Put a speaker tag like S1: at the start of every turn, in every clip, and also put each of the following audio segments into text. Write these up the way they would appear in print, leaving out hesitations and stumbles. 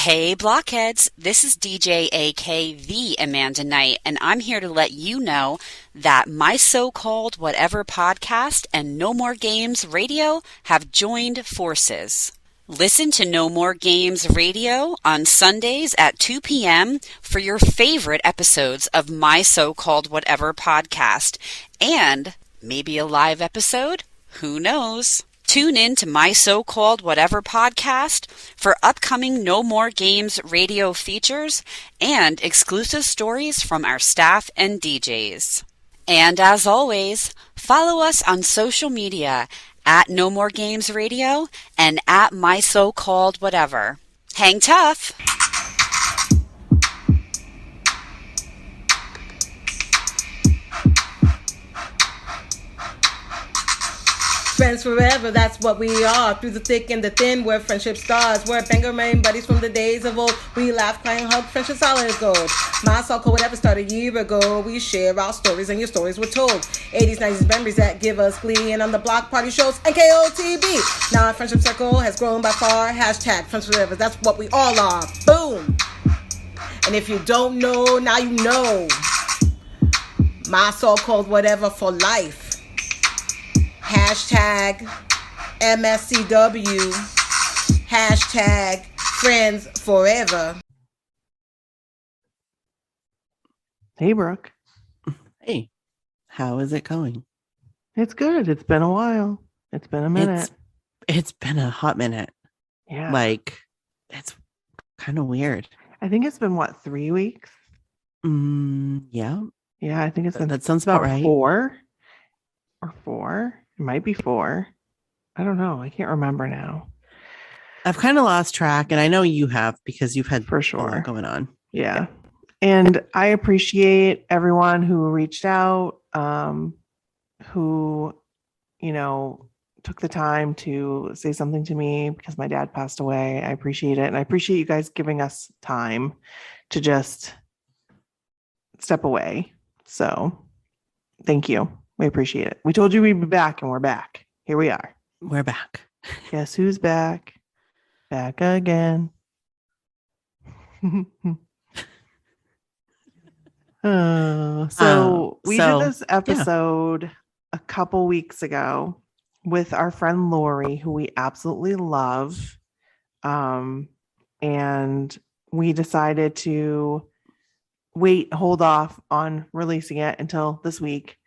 S1: Hey blockheads, this is DJ AK the Amanda Knight, and I'm here to let you know that my so-called whatever podcast and No More Games Radio have joined forces. Listen to No More Games Radio on Sundays at 2 p.m. for your favorite episodes of my so-called whatever podcast, and maybe a live episode? Who knows? Tune in to my so-called whatever podcast for upcoming No More Games radio features and exclusive stories from our staff and DJs. And as always, follow us on social media at No More Games Radio and at my so-called whatever. Hang tough!
S2: Friends forever, that's what we are. Through the thick and the thin, we're friendship stars. We're banger main buddies from the days of old. We laugh, cry, and hug, friendship solid gold. My so-called whatever started a year ago. We share our stories and your stories were told. 80s, 90s memories that give us glee. And on the block party shows, NKOTB. Now our friendship circle has grown by far. Hashtag friends forever, that's what we all are. Boom! And if you don't know, now you know. My so-called whatever for life. Hashtag MSCW. Hashtag friends forever.
S3: Hey, Brooke.
S4: Hey, how is it going?
S3: It's good. It's been a while. It's been a minute.
S4: It's been a hot minute.
S3: Yeah.
S4: Like, it's kind of weird.
S3: I think it's been, 3 weeks?
S4: Yeah.
S3: Yeah, I think it's been.
S4: That sounds about right.
S3: 4. It might be 4. I don't know. I can't remember now.
S4: I've kind of lost track, and I know you have because you've had
S3: for sure
S4: a lot going on.
S3: Yeah. And I appreciate everyone who reached out, who, took the time to say something to me because my dad passed away. I appreciate it. And I appreciate you guys giving us time to just step away. So thank you. We appreciate it. We told you we'd be back, and we're back. Here we are.
S4: We're back.
S3: Guess who's back? Back again. We did this episode a couple weeks ago with our friend Laurie, who we absolutely love. And we decided to hold off on releasing it until this week.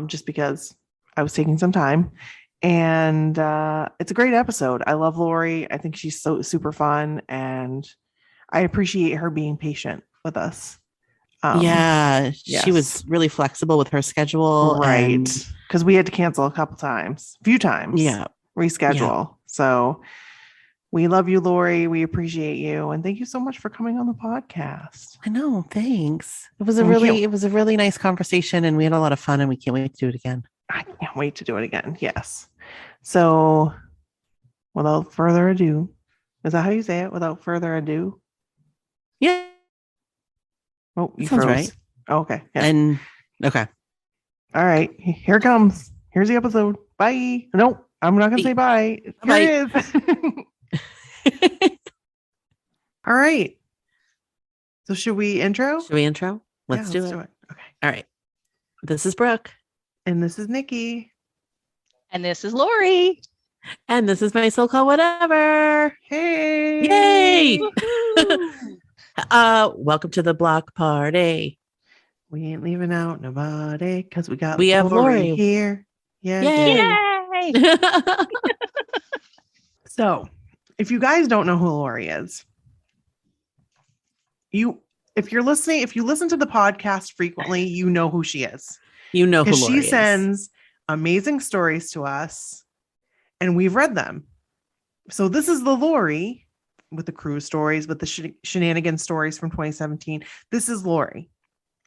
S3: Just because I was taking some time, and it's a great episode. I love Laurie. I think she's so super fun, and I appreciate her being patient with us.
S4: She was really flexible with her schedule,
S3: right? Because we had to cancel a few times, reschedule. Yeah. So we love you, Laurie. We appreciate you, and thank you so much for coming on the podcast.
S4: I know, thanks. It was a really nice conversation, and we had a lot of fun, and we can't wait to do it again.
S3: I can't wait to do it again. Yes. So, without further ado, is that how you say it? Without further ado.
S4: Yeah.
S3: Oh, you
S4: sounds
S3: froze.
S4: right.
S3: Oh, okay. Yeah.
S4: And okay.
S3: All right. Here it comes. Here's the episode. Bye. No, I'm not gonna say bye. Here it is. All right. So should we intro?
S4: Let's do it.
S3: Okay.
S4: All right. This is Brooke.
S3: And this is Nikki.
S5: And this is Laurie.
S4: And this is my so-called whatever.
S3: Hey.
S4: Yay. Welcome to the block party.
S3: We ain't leaving out nobody because we
S4: have Laurie
S3: here. Yeah.
S5: Yay.
S3: So if you guys don't know who Laurie is, if you listen to the podcast frequently, you know who she is.
S4: You know who Laurie is.
S3: She sends amazing stories to us, and we've read them. So this is the Laurie with the cruise stories, with the shenanigan stories from 2017. This is Laurie.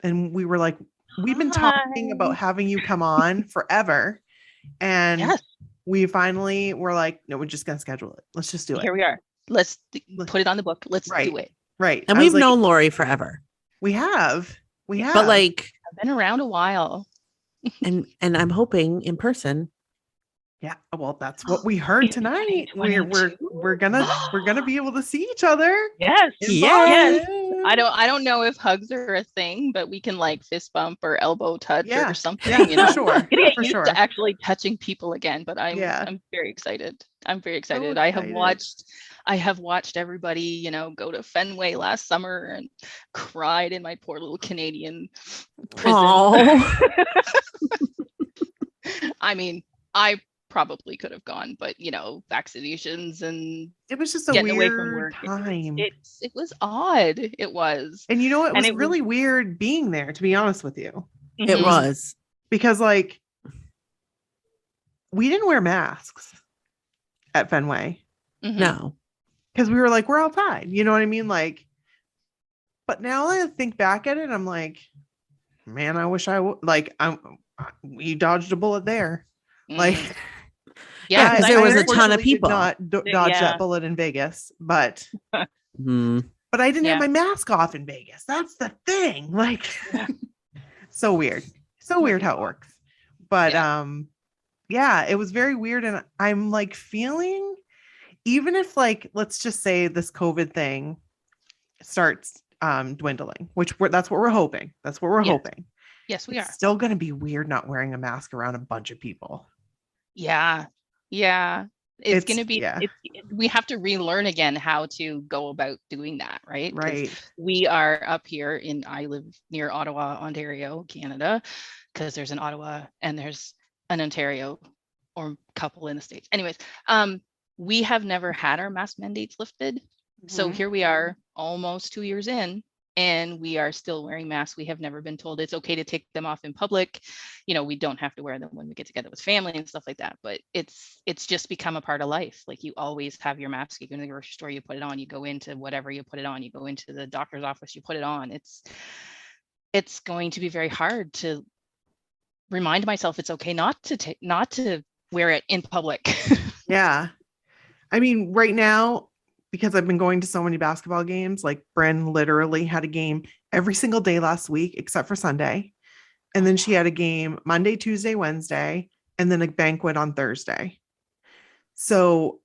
S3: And we were like, we've been talking about having you come on forever. And we finally were like, no, we're just going to schedule it. Let's just do it.
S5: Here we are. Let's put it on the book. Let's do it.
S3: Right.
S4: And we've known Laurie forever.
S3: We have.
S4: But like,
S5: I've been around a while.
S4: and I'm hoping in person
S3: Yeah, well, that's what we heard
S5: It's
S3: tonight. We're
S5: 2022.
S3: gonna be able to see each other.
S5: Yes.
S3: in
S5: Yes.
S3: Boston.
S5: I don't know if hugs are a thing, but we can like fist bump or elbow touch
S3: Yeah.
S5: or something.
S3: Yeah,
S5: You know,
S3: for sure.
S5: gonna get
S3: For
S5: used
S3: sure.
S5: to actually touching people again. But
S3: Yeah.
S5: I'm very excited. I'm very
S3: So
S5: excited.
S3: excited.
S5: I have watched everybody, you know, go to Fenway last summer and cried in my poor little Canadian prison.
S4: Oh,
S5: I mean, I probably could have gone, but you know, vaccinations and
S3: It was just a
S5: getting away from
S3: weird
S5: work.
S3: time.
S5: It was odd. It was.
S3: And you know, it
S5: And
S3: was really weird being there, to be honest with you.
S4: it was.
S3: Because like we didn't wear masks at Fenway.
S5: Mhm.
S4: No.
S3: Because we were like, we're outside. You know what I mean? Like, but now I think back at it, I'm like, man, I wish I would we dodged a bullet there. Like,
S4: Yeah, because there was a ton of
S3: unfortunately did
S4: people.
S3: not dodge that bullet in Vegas, but
S4: Mhm.
S3: but I didn't have
S5: Yeah.
S3: my mask off in Vegas. That's the thing. Like, so weird. So weird how it works. But yeah, it was very weird. And I'm like feeling, even if like, let's just say this COVID thing starts dwindling, that's what we're hoping. That's what we're hoping.
S5: Yes, we
S3: It's
S5: are.
S3: still going to be weird not wearing a mask around a bunch of people.
S5: Yeah. Yeah. It's going to be,
S3: yeah.
S5: we have to relearn again how to go about doing that, right? 'Cause
S3: Right.
S5: we are up here I live near Ottawa, Ontario, Canada, because there's an Ottawa and there's an Ontario or couple in the States. Anyways, we have never had our mask mandates lifted. So
S3: Mhm.
S5: here we are almost 2 years in, and we are still wearing masks. We have never been told it's okay to take them off in public. You know, we don't have to wear them when we get together with family and stuff like that. But it's just become a part of life. Like you always have your mask. You go to the grocery store, you put it on. You go into whatever, you put it on. You go into the doctor's office, you put it on. It's going to be very hard to remind myself it's okay not to wear it in public.
S3: Yeah. I mean, right now, because I've been going to so many basketball games, like Bren literally had a game every single day last week, except for Sunday. And then she had a game Monday, Tuesday, Wednesday, and then a banquet on Thursday. So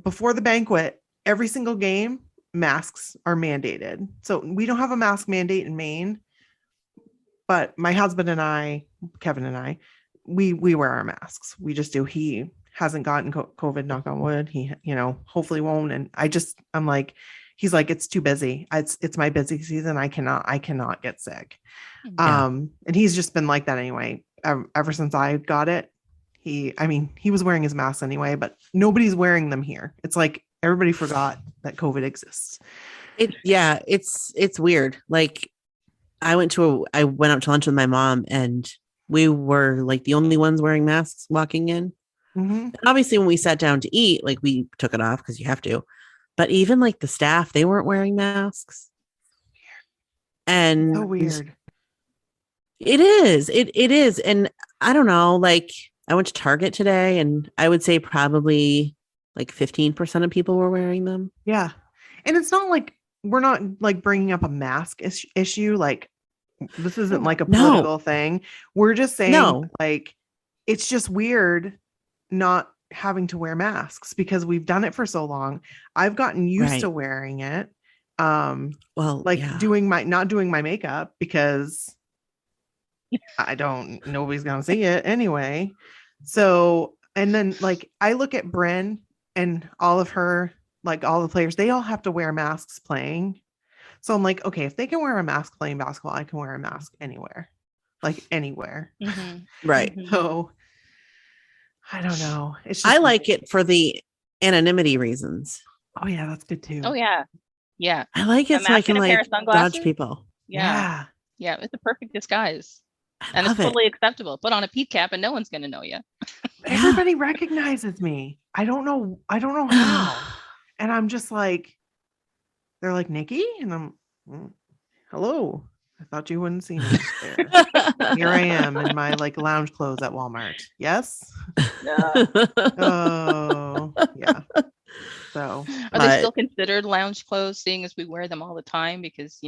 S3: before the banquet, every single game, masks are mandated. So we don't have a mask mandate in Maine, but my husband and I, Kevin and I, we wear our masks. We just do. He hasn't gotten COVID, knock on wood. He, hopefully won't. And I'm like, he's like, it's too busy. It's my busy season. I cannot get sick.
S4: Yeah.
S3: And he's just been like that anyway. Ever since I got it, he was wearing his mask anyway, but nobody's wearing them here. It's like everybody forgot that COVID exists.
S4: It's weird. Like I went out to lunch with my mom and we were like the only ones wearing masks walking in.
S3: Mm-hmm.
S4: Obviously, when we sat down to eat, like we took it off because you have to. But even like the staff, they weren't wearing masks. And
S3: so weird.
S4: It is. It is. And I don't know, like I went to Target today and I would say probably like 15% of people were wearing them.
S3: Yeah. And it's not like we're not like bringing up a mask issue. Like this isn't like a political thing. We're just saying like, it's just weird not having to wear masks because we've done it for so long. I've gotten used to wearing it. Not doing my makeup because nobody's gonna see it anyway. So, and then like I look at Bren and all of her, like all the players, they all have to wear masks playing. So I'm like, okay, if they can wear a mask playing basketball, I can wear a mask anywhere, like anywhere.
S5: Mm-hmm.
S4: Right.
S5: Mm-hmm.
S3: So I don't know. It's just
S4: I like it for the anonymity reasons.
S3: Oh yeah, that's good too.
S5: Oh yeah. Yeah.
S4: I like it so I can like dodge people.
S5: Yeah. Yeah. It's a perfect disguise. And it's totally acceptable. Put on a peak cap and no one's gonna know you.
S3: Everybody recognizes me. I don't know how. And I'm just like, they're like, Nikki? And I'm hello. I thought you wouldn't see me there. Here I am in my like lounge clothes at Walmart. Yes. Oh yeah. So
S5: are they still considered lounge clothes, seeing as we wear them all the time? Because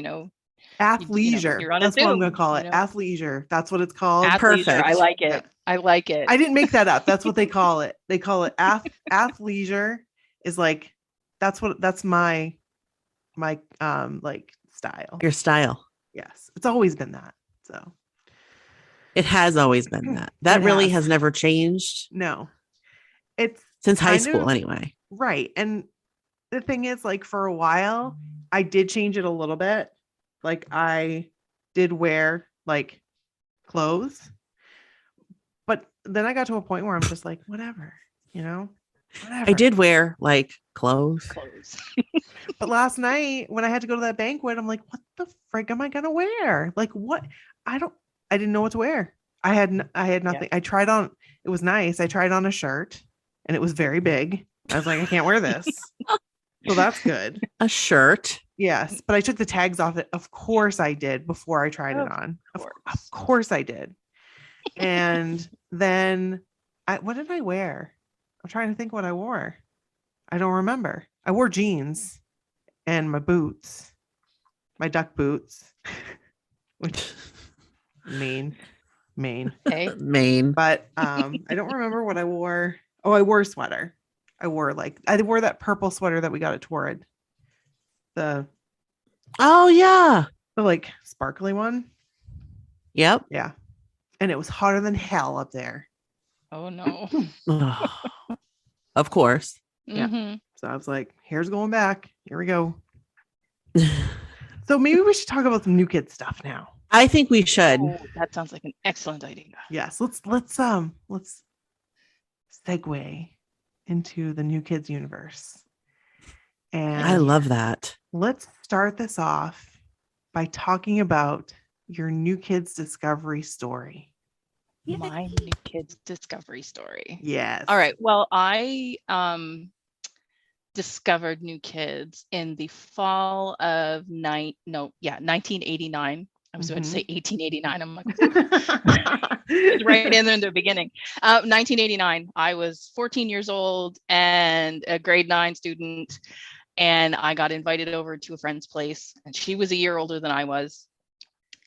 S3: Athleisure.
S5: You're on a
S3: That's what I'm going
S5: Zoom,
S3: to call it. Athleisure. That's what it's called.
S5: Athleisure. I
S4: Perfect.
S5: like it.
S3: Yeah.
S5: I like it.
S3: I didn't make that up. That's what they call it. They call it athleisure is like, that's my like style.
S4: Your style.
S3: Yes. It's always been that. So
S4: It has always been that. That
S3: It
S4: really
S3: has.
S4: has never changed
S3: no, it's
S4: since high
S3: kind
S4: school
S3: of-
S4: anyway.
S3: right. And the thing is, like, for a while, I did change it a little bit. Like, I did wear like clothes, but then I got to a point where I'm just like, whatever, whatever.
S4: I did wear like clothes.
S3: But last night when I had to go to that banquet, I'm like, what the frig am I gonna wear? Like, what? I didn't know what to wear. I had nothing. I tried on, it was nice. I tried on a shirt and it was very big. I was like, I can't wear this. So that's good.
S4: A shirt.
S3: Yes. But I took the tags off it. Of course I did before I tried it on. Of course I did. And then what did I wear? I'm trying to think what I wore. I don't remember. I wore jeans and my boots, my duck boots, which mean.
S5: Okay.
S4: Maine.
S3: But I don't remember what I wore. Oh, I wore a sweater. I wore that purple sweater that we got at Torrid. The
S4: Yeah.
S3: like sparkly one.
S4: Yep.
S3: Yeah. And it was hotter than hell up there.
S5: Oh no.
S4: Of course.
S3: Yeah.
S5: Mm-hmm.
S3: So I was like, here's going back. Here we go. So maybe we should talk about some new kid stuff now.
S4: I think we should.
S5: Oh, that sounds like an excellent idea.
S3: Yes, let's segue into the new kids universe. And
S4: I love that.
S3: let's start this off by talking about your new kids discovery story.
S5: My new kids discovery story.
S3: Yes.
S5: All right. Well, I discovered New Kids in the fall of 1989. I was about to say 1889. I'm like, it's right in the beginning. 1989. I was 14 years old and a grade 9 student, and I got invited over to a friend's place, and she was a year older than I was.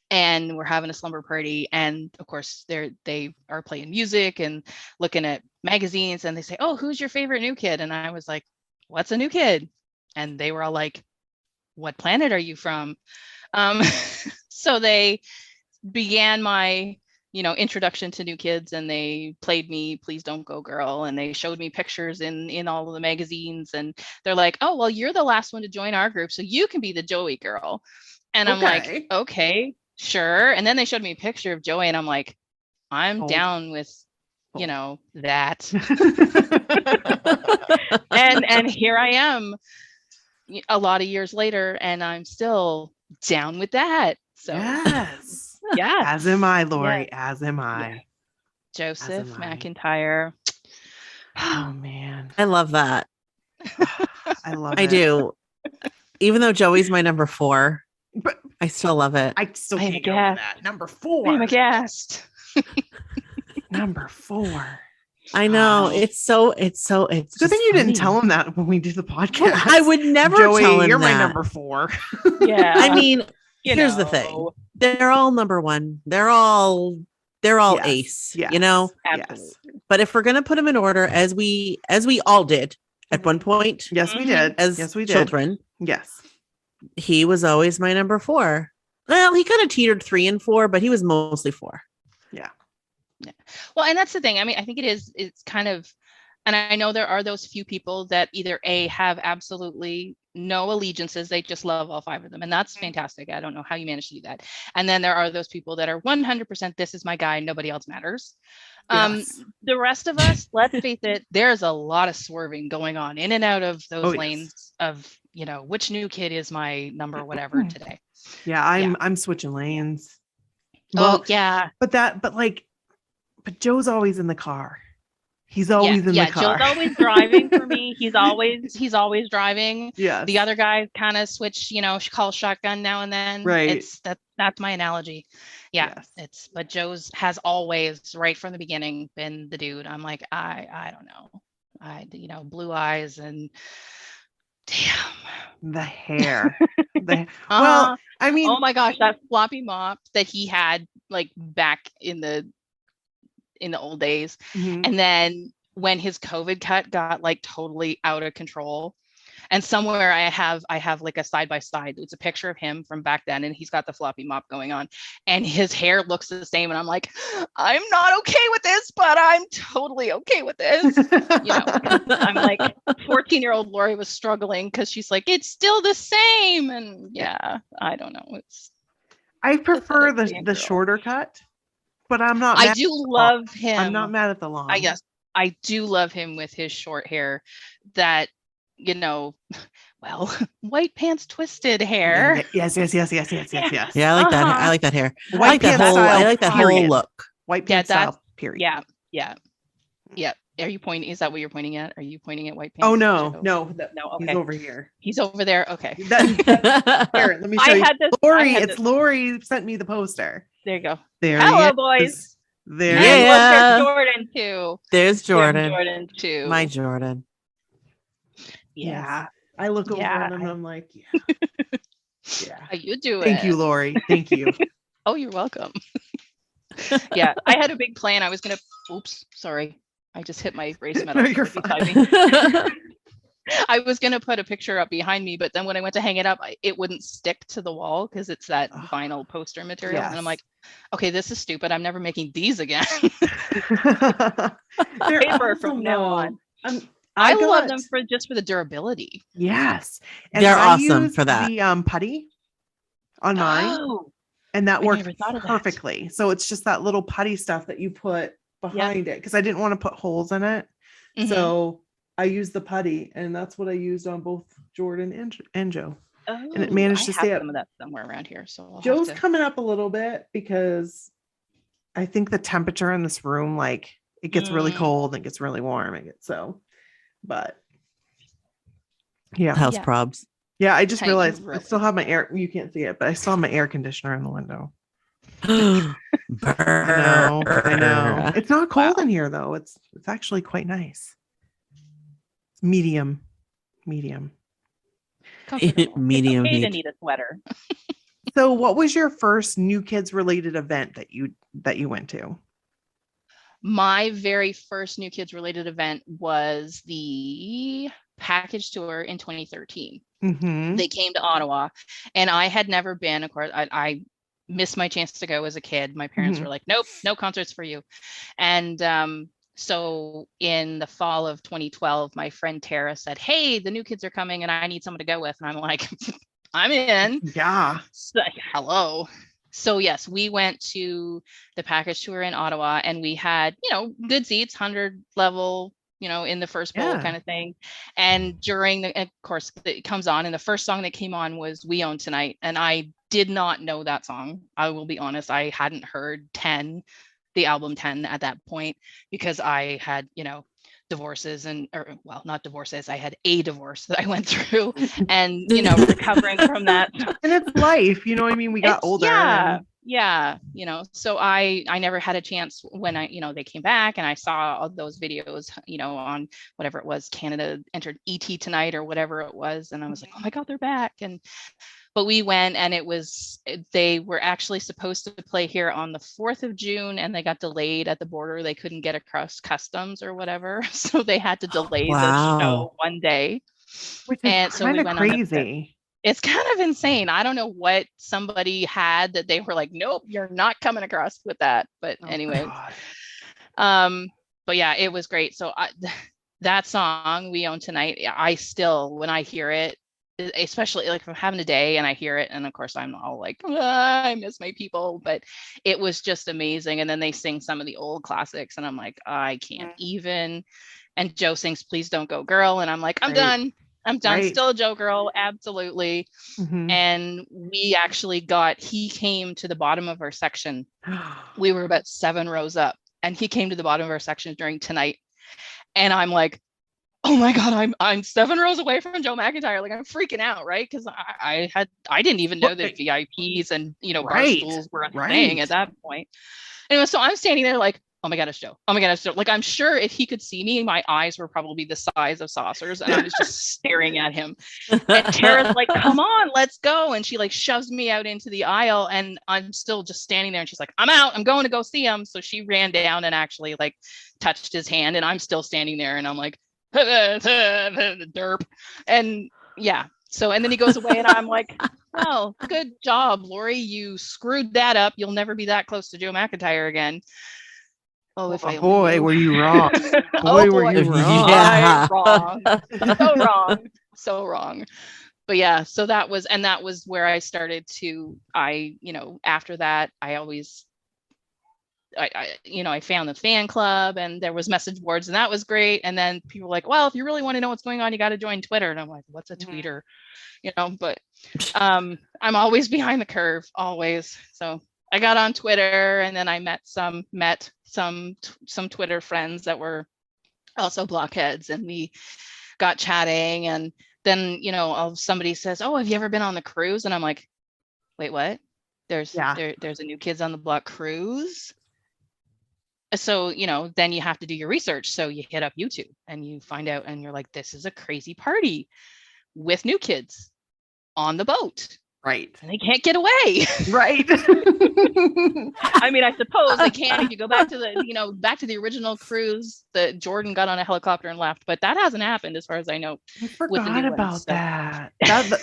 S5: And we're having a slumber party, and of course they are playing music and looking at magazines, and they say, "Oh, who's your favorite new kid?" And I was like, "What's a new kid?" And they were all like, "What planet are you from?" So they began my introduction to new kids, and they played me Please Don't Go Girl, and they showed me pictures in all of the magazines, and they're like, "Oh, well, you're the last one to join our group, so you can be the Joey girl." And I'm like, okay, sure. And then they showed me a picture of Joey, and I'm like, I'm down with that. and here I am a lot of years later, and I'm still down with that. So
S3: yes.
S5: Yeah.
S3: As am I, Laurie. Yeah. As am I.
S5: Yeah. Joseph McIntyre.
S3: Oh man.
S4: I love that.
S3: I love it.
S4: I do. Even though Joey's my number 4, but I still love it.
S3: I still can't get over that. Number 4.
S5: I'm aghast.
S3: Number 4.
S4: I know. It's good
S3: thing you didn't tell him that when we did the podcast.
S4: Well, I would never
S3: Joey,
S4: tell him
S3: you're
S4: that.
S3: my number 4.
S5: Yeah.
S4: I mean, here's the thing. They're all number 1. They're all
S3: yes.
S4: ace,
S3: yes.
S5: Absolutely.
S4: Yes. But if we're going to put them in order, as we all did at one point.
S3: Yes, we did.
S4: As
S3: we did.
S4: Children.
S3: Yes.
S4: He was always my number 4. Well, he kind of teetered 3 and 4, but he was mostly 4.
S3: Yeah.
S5: Well, and that's the thing. I mean, I think it's kind of, and I know there are those few people that either have absolutely no allegiances, they just love all 5 of them, and that's fantastic. I don't know how you manage to do that. And then there are those people that are 100% this is my guy, nobody else matters.
S3: Yes.
S5: The rest of us, let's face it, there's a lot of swerving going on in and out of those lanes of which new kid is my number whatever today.
S3: Yeah, I'm switching lanes. Well,
S5: yeah.
S3: But Joe's always in the car. He's always in the car.
S5: Joe's always driving for me. He's always driving.
S3: Yeah.
S5: The other guy kind of switch, call shotgun now and then.
S3: Right.
S5: That's my analogy. Yeah.
S3: Yes.
S5: But Joe's has always right from the beginning been the dude. I'm like, I don't know. Blue eyes and Damn.
S3: The hair. Well, I mean,
S5: oh my gosh, that floppy mop that he had like back in the old days.
S3: mhm.
S5: And then when his COVID cut got like totally out of control. And somewhere I have like a side by side. It's a picture of him from back then, and he's got the floppy mop going on, and his hair looks the same. And I'm like, I'm not okay with this, but I'm totally okay with this. I'm like, 14-year-old Laurie was struggling because she's like, it's still the same. And yeah, I don't know.
S3: I prefer the shorter cut, but I'm not.
S5: I do love him.
S3: I'm not mad at the long.
S5: I do love him with his short hair. That. Well, white pants twisted hair.
S3: Yes.
S4: Yeah, I like that. I like that hair.
S3: White pants style.
S4: I like that whole look.
S3: White pants style. Period.
S5: Yeah. Are you pointing? Is that what you're pointing at? Are you pointing at white pants?
S3: Oh no.
S5: Okay.
S3: He's over here.
S5: He's over there. Okay.
S3: Here, let me show you. Laurie, Laurie sent me the poster.
S5: There you go.
S3: Hello,
S5: boys.
S3: There.
S5: Yeah. There's Jordan too.
S4: There's Jordan.
S5: Jordan too.
S4: My Jordan.
S5: Yeah.
S3: I look over at him and I'm like, yeah.
S5: How you doing?
S3: Thank you, Laurie. Thank you.
S5: Oh, you're welcome. Yeah, I had a big plan. I was gonna. Oops, sorry. I just hit my race medal.
S3: No, you're fine.
S5: I was gonna put a picture up behind me, but then when I went to hang it up, it wouldn't stick to the wall because it's that vinyl poster material. Yes. And I'm like, okay, this is stupid. I'm never making these again. Paper from now on. I love them for the durability.
S3: Yes. And
S4: they're awesome for that.
S3: The putty on mine. And that worked perfectly. So it's just that little putty stuff that you put behind it because I didn't want to put holes in it. Mm-hmm. So I used the putty, and that's what I used on both Jordan and Joe. Oh, and it managed to stay up.
S5: Some of that somewhere around here. So
S3: Joe's coming up a little bit because I think the temperature in this room, like it gets really cold and it gets really warm. But yeah,
S4: house probs.
S3: Yeah, I just realized I still have my air. You can't see it, but I still have my air conditioner in the window. I know. It's not cold in here though. It's actually quite nice. It's medium.
S4: Medium.
S5: It's okay to need a sweater.
S3: So, what was your first New Kids related event that you went to?
S5: My very first New Kids related event was the package tour in 2013. Mm-hmm. They came to Ottawa, and I had never been. Of course, I missed my chance to go as a kid. My parents were like, nope, no concerts for you. And so in the fall of 2012, my friend Tara said, hey, the New Kids are coming and I need someone to go with. And I'm like, I'm in.
S3: Yeah.
S5: So, hello. So yes, we went to the package tour in Ottawa, and we had, good seats, 100 level, in the first bowl kind of thing. And of course, it comes on, and the first song that came on was We Own Tonight. And I did not know that song. I will be honest. I hadn't heard the album 10 at that point, because I had, divorces not divorces. I had a divorce that I went through, and, recovering from that.
S3: And it's life, you know what I mean? We got older.
S5: Yeah. So I never had a chance when they came back, and I saw all those videos, on whatever it was, Canada entered ET Tonight or whatever it was. And I was like, oh my God, they're back. But we went, and they were actually supposed to play here on the 4th of June, and they got delayed at the border. They couldn't get across customs or whatever. So they had to delay the show one day.
S3: Which is kind of crazy.
S5: It's kind of insane. I don't know what somebody had that they were like, nope, you're not coming across with that. But anyway, but yeah, it was great. So that song, We Own Tonight, I still, when I hear it, especially like if I'm having a day and I hear it, and of course I'm all like, I miss my people, but it was just amazing. And then they sing some of the old classics, and I'm like, I can't even. And Joe sings Please Don't Go Girl, and I'm like, I'm done. Still a Joe girl, absolutely. Mm-hmm. And we actually he came to the bottom of our section. We were about 7 rows up, and he came to the bottom of our section during Tonight, and I'm like, oh my God, I'm 7 rows away from Joe McIntyre. Like, I'm freaking out, right? Because I didn't even know that VIPs and bar stools were a thing at that point. Anyway, so I'm standing there like, oh my God, a show. Oh my God, a show. Like, I'm sure if he could see me, my eyes were probably the size of saucers, and I was just staring at him. And Tara's like, come on, let's go. And she like shoves me out into the aisle, and I'm still just standing there. And she's like, I'm out. I'm going to go see him. So she ran down and actually like touched his hand, and I'm still standing there, and I'm like, derp. And yeah. So, and then he goes away, and I'm like, well, good job, Laurie. You screwed that up. You'll never be that close to Joe McIntyre again. Oh, if I
S3: boy,
S5: knew.
S3: were you wrong.
S5: Oh,
S3: Boy, were you wrong.
S4: Yeah.
S5: I'm wrong. So wrong. So wrong. But yeah, so that was where I started to, after that, I found the fan club, and there was message boards, and that was great. And then people were like, well, if you really want to know what's going on, you got to join Twitter. And I'm like, what's a tweeter? But I'm always behind the curve, always. So I got on Twitter, and then I met some Twitter friends that were also blockheads, and we got chatting. And then, somebody says, oh, have you ever been on the cruise? And I'm like, wait, what? There's a New Kids on the Block cruise. So, then you have to do your research. So you hit up YouTube and you find out, and you're like, this is a crazy party with new kids on the boat.
S3: Right.
S5: And they can't get away.
S3: Right.
S5: I mean, I suppose they can if you go back to the original cruise that Jordan got on a helicopter and left, but that hasn't happened as far as I know.
S3: I forgot about that.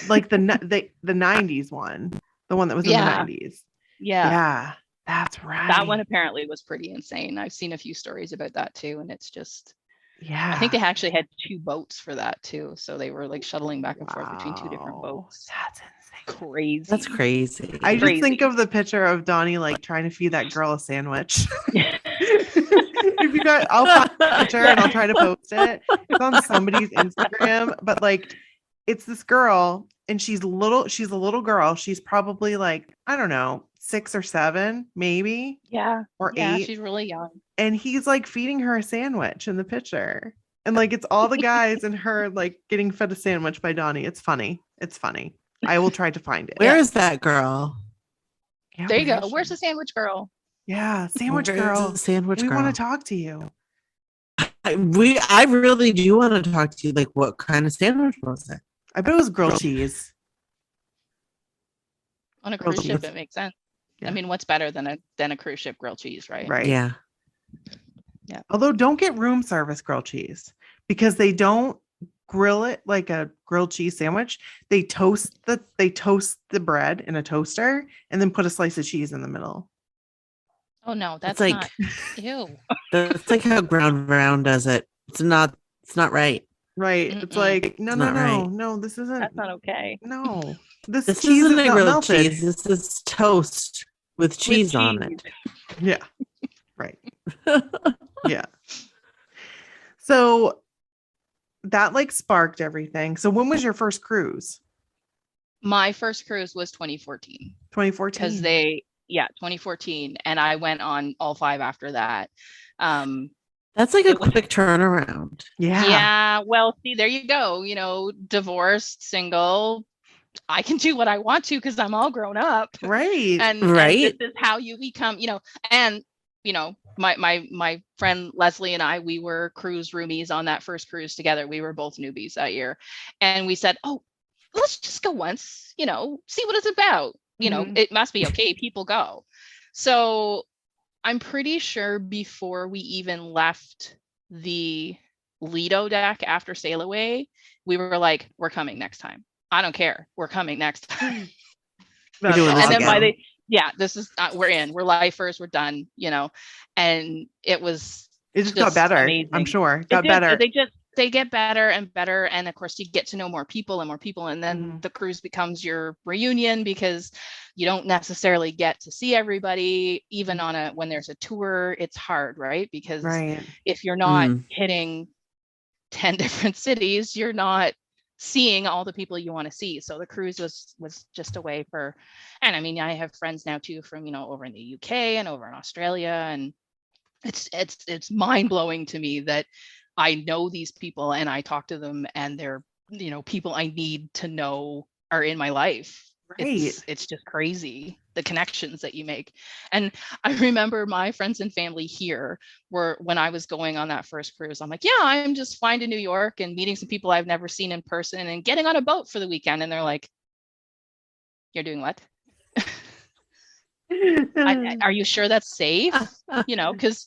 S3: Like the 90s one, the one that was in the 90s. Yeah. That's right.
S5: That one apparently was pretty insane. I've seen a few stories about that too, and it's just, I think they actually had 2 boats for that too. So they were like shuttling back and forth between 2 different boats.
S3: That's insane.
S5: Crazy.
S4: That's crazy.
S3: I just think of the picture of Donnie like trying to feed that girl a sandwich. If you guys, I'll find the picture and I'll try to post it. It's on somebody's Instagram, but like it's this girl, and she's a little girl. She's probably like, I don't know, 6 or 7, maybe.
S5: Yeah.
S3: Or 8.
S5: She's really young.
S3: And he's like feeding her a sandwich in the picture. And like it's all the guys and her like getting fed a sandwich by Donnie. It's funny. I will try to find it.
S4: Where is that girl?
S3: Yeah,
S5: there you go. Where's the sandwich girl?
S3: Yeah, sandwich girl.
S4: Sandwich
S3: we
S4: girl.
S3: want to talk to you.
S4: I really do want to talk to you. Like, what kind of sandwich was it?
S3: I bet it was grilled cheese.
S5: On a cruise ship, it makes sense. Yeah. I mean, what's better than a cruise ship grilled cheese, right?
S3: Right.
S4: Yeah.
S5: Yeah.
S3: Although don't get room service grilled cheese, because they don't grill it like a grilled cheese sandwich. They toast the bread in a toaster and then put a slice of cheese in the middle.
S5: Oh no, that's
S4: like,
S5: not. Ew.
S4: That's like how Ground Round does it. It's not right.
S3: Right.
S5: Mm-mm.
S3: It's like no, this isn't.
S5: That's not okay.
S3: No, this
S4: cheese isn't a grilled
S3: melted.
S4: cheese. This is toast with cheese on it.
S3: Yeah. Right. Yeah. So that like sparked everything. So when was your first cruise?
S5: My first cruise was 2014.
S3: 2014.
S5: Because 2014, and I went on all 5 after that.
S4: That's like a quick turnaround.
S3: Yeah.
S5: Yeah. Well, see, there you go. Divorced, single. I can do what I want to because I'm all grown up.
S3: Right.
S5: And this is how you become, and my friend Leslie and I, we were cruise roomies on that first cruise together. We were both newbies that year. And we said, oh, let's just go once, see what it's about. It must be okay. People go. So I'm pretty sure before we even left the Lido deck after Sail Away, we were like, we're coming next time. I don't care. We're coming next time.
S4: We're doing this
S5: and then
S4: again.
S5: this is we're in. We're lifers. We're done. And it
S3: just got better.
S5: Amazing.
S3: I'm sure it got better.
S5: They get better and better, and of course you get to know more people, and then the cruise becomes your reunion because you don't necessarily get to see everybody. Even when there's a tour, it's hard, right? Because if you're not hitting 10 different cities, you're not seeing all the people you want to see. So the cruise was just a way for, and I mean, I have friends now too from over in the UK and over in Australia, and it's mind-blowing to me that I know these people and I talk to them, and they're people I need to know are in my life. Right. It's just crazy the connections that you make. And I remember my friends and family here were, when I was going on that first cruise, I'm like, yeah, I'm just flying to New York and meeting some people I've never seen in person and getting on a boat for the weekend. And they're like, you're doing what? Are you sure that's safe? Because,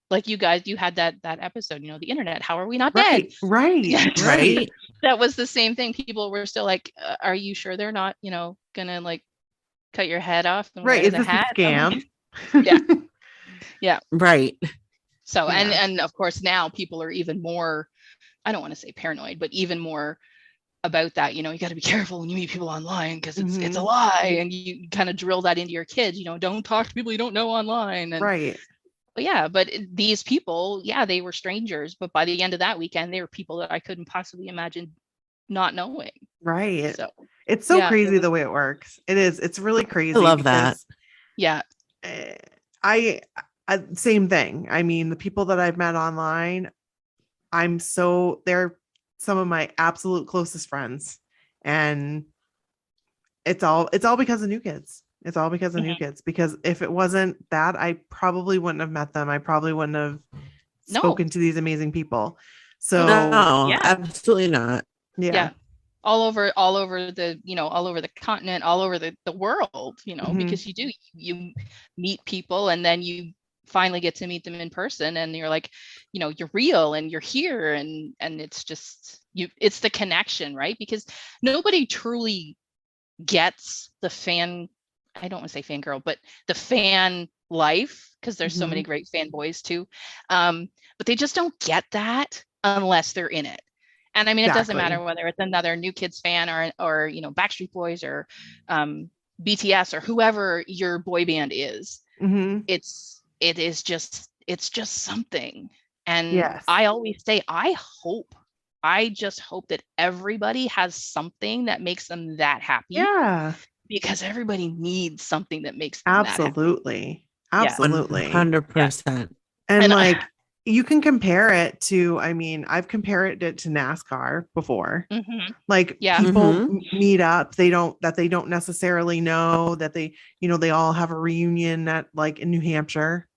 S5: like you guys, you had that episode, the internet, how are we not dead?
S4: Right.
S5: That was the same thing. People were still like, are you sure they're not, gonna like cut your head off and wear
S3: Is
S5: the
S3: this
S5: hat?
S3: a scam?
S5: Yeah.
S4: Right.
S5: So, and of course now people are even more, I don't want to say paranoid, but even more about that. You got to be careful when you meet people online because it's a lie, and you kind of drill that into your kids. Don't talk to people you don't know online. And, but these people, they were strangers, but by the end of that weekend, they were people that I couldn't possibly imagine not knowing.
S3: Right.
S5: So
S3: it's so crazy the way it works. It is. It's really crazy.
S4: I love that.
S5: Yeah.
S3: I same thing. I mean, the people that I've met online, they're some of my absolute closest friends, and it's all because of New Kids. It's all because of New Kids, because if it wasn't that, I probably wouldn't have met them. I probably wouldn't have spoken to these amazing people. So
S4: no, absolutely not.
S5: Yeah. All over the, all over the continent, all over the world, because you meet people and then you finally get to meet them in person and you're like, you're real and you're here, and it's just it's the connection, right? Because nobody truly gets the fan, I don't want to say fangirl, but the fan life, because there's so many great fanboys too. But they just don't get that unless they're in it. And I mean, it doesn't matter whether it's another New Kids fan or Backstreet Boys or BTS or whoever your boy band is. It's just something. And I always say, I just hope that everybody has something that makes them that happy.
S3: Yeah.
S5: Because everybody needs something that makes them
S3: absolutely
S5: that happy.
S3: Absolutely.
S4: 100%.
S3: And like you can compare it to, I mean, I've compared it to NASCAR before. Like people meet up, they don't necessarily know that they all have a reunion at like in New Hampshire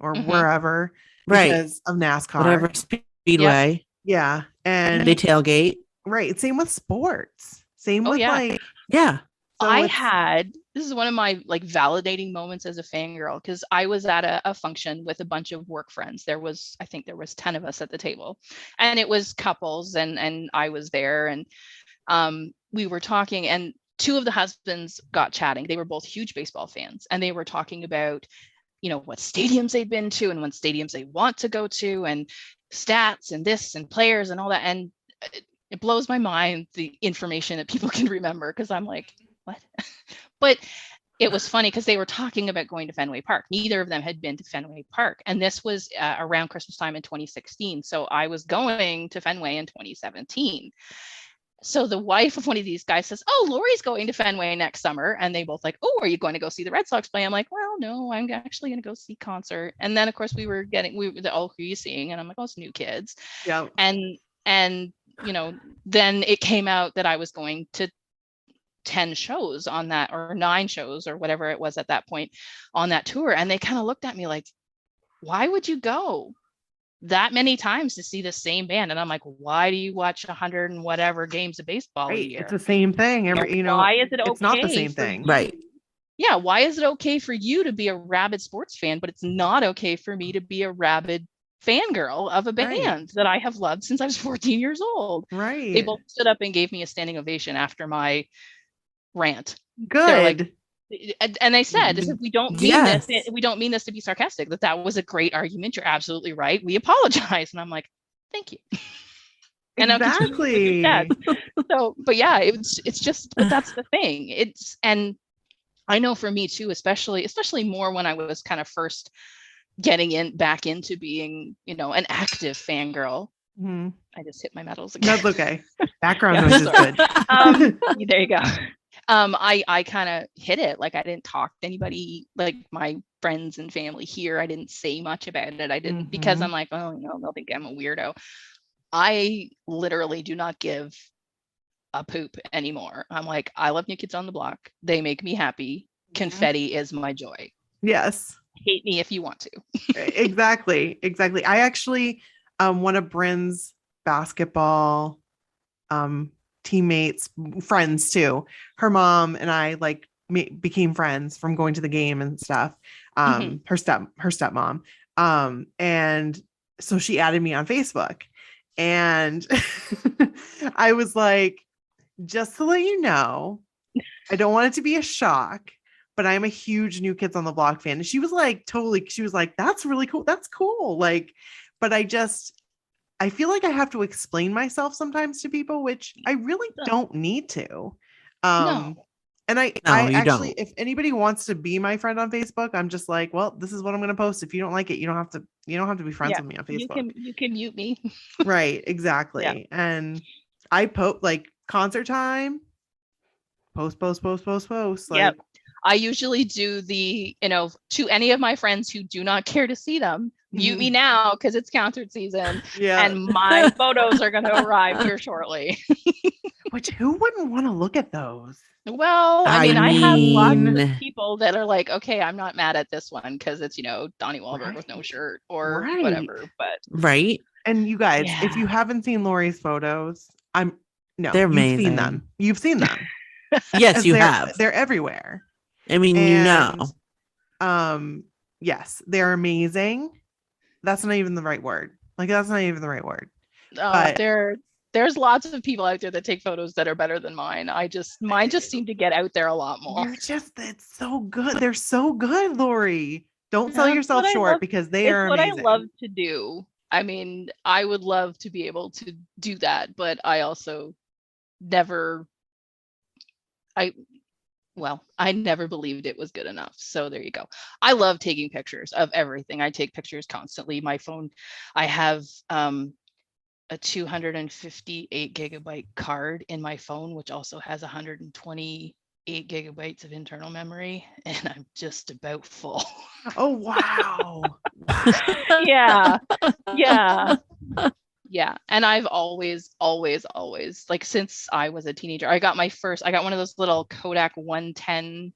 S3: or wherever because of NASCAR.
S4: Whatever speedway.
S3: Yeah. And
S4: they tailgate.
S3: Right. Same with sports. Same with like
S5: So this is one of my like validating moments as a fangirl, because I was at a function with a bunch of work friends. I think there was 10 of us at the table, and it was couples, and I was there, and we were talking, and two of the husbands got chatting. They were both huge baseball fans, and they were talking about, what stadiums they've been to and what stadiums they want to go to, and stats and this and players and all that. And it blows my mind, the information that people can remember, because I'm like, what? But it was funny because they were talking about going to Fenway Park. Neither of them had been to Fenway Park. And this was around Christmas time in 2016. So I was going to Fenway in 2017. So the wife of one of these guys says, oh, Laurie's going to Fenway next summer. And they both like, oh, are you going to go see the Red Sox play? I'm like, well, no, I'm actually going to go see concert. And then of course we were oh, who are you seeing? And I'm like, oh, it's New Kids.
S3: Yeah.
S5: And then it came out that I was going to 10 shows on that, or 9 shows or whatever it was at that point on that tour. And they kind of looked at me like, why would you go that many times to see the same band? And I'm like, why do you watch 100 and whatever games of baseball a year?
S3: It's the same thing.
S5: Why is it okay?
S3: It's not the same thing.
S4: Right.
S5: Yeah. Why is it okay for you to be a rabid sports fan, but it's not okay for me to be a rabid fangirl of a band that I have loved since I was 14 years old?
S3: Right.
S5: They both stood up and gave me a standing ovation after my rant.
S3: Good.
S5: And they said, we don't mean this. We don't mean this to be sarcastic. That was a great argument. You're absolutely right. We apologize. And I'm like, thank you. And
S3: exactly.
S5: So, but yeah, it's just, but that's the thing. And I know for me too, especially more when I was kind of first getting back into being, an active fangirl. I just hit my medals again.
S3: That's okay. Background noise is good.
S5: There you go. I kind of hit it. Like I didn't talk to anybody, like my friends and family here. I didn't say much about it. I didn't because I'm like, oh, they'll think I'm a weirdo. I literally do not give a poop anymore. I'm like, I love New Kids on the Block. They make me happy. confetti is my joy.
S3: Yes.
S5: Hate me if you want to.
S3: Exactly. I actually, one of Bryn's basketball teammates, friends too, her mom and I like became friends from going to the game and stuff. Her stepmom. And so she added me on Facebook, and I was like, just to let you know, I don't want it to be a shock, but I'm a huge New Kids on the Block fan. And she was like, that's really cool. That's cool. Like, but I feel like I have to explain myself sometimes to people, which I really don't need to.
S5: No.
S3: And I
S4: you
S3: actually,
S4: don't.
S3: if anybody wants to be my friend on Facebook, I'm just like, well, this is what I'm going to post. If you don't like it, you don't have to be friends with me on Facebook.
S5: You can mute me.
S3: Right. Exactly.
S5: Yeah.
S3: And I post like concert time, post. Like,
S5: Yep. I usually do to any of my friends who do not care to see them, mute me now because it's concert season.
S3: Yeah.
S5: And my photos are going to arrive here shortly.
S3: Which, who wouldn't want to look at those?
S5: Well, I have lots of people that are like, okay, I'm not mad at this one because it's, Donnie Wahlberg with no shirt or whatever. But
S4: right.
S3: And you guys, if you haven't seen Laurie's photos,
S4: they're amazing.
S3: You've seen them.
S4: Yes, you have.
S3: They're everywhere.
S4: I mean,
S3: yes, they're amazing. That's not even the right word. But
S5: there's lots of people out there that take photos that are better than mine. Mine just seem to get out there a lot more.
S3: It's so good. They're so good, Laurie. Don't sell yourself short because they are amazing.
S5: What I love to do. I mean, I would love to be able to do that, but I also I never believed it was good enough. So there you go. I love taking pictures of everything. I take pictures constantly. My phone, I have a 258 gigabyte card in my phone, which also has 128 gigabytes of internal memory, and I'm just about full.
S3: Oh, wow.
S5: Yeah. And I've always, like, since I was a teenager, I got one of those little Kodak 110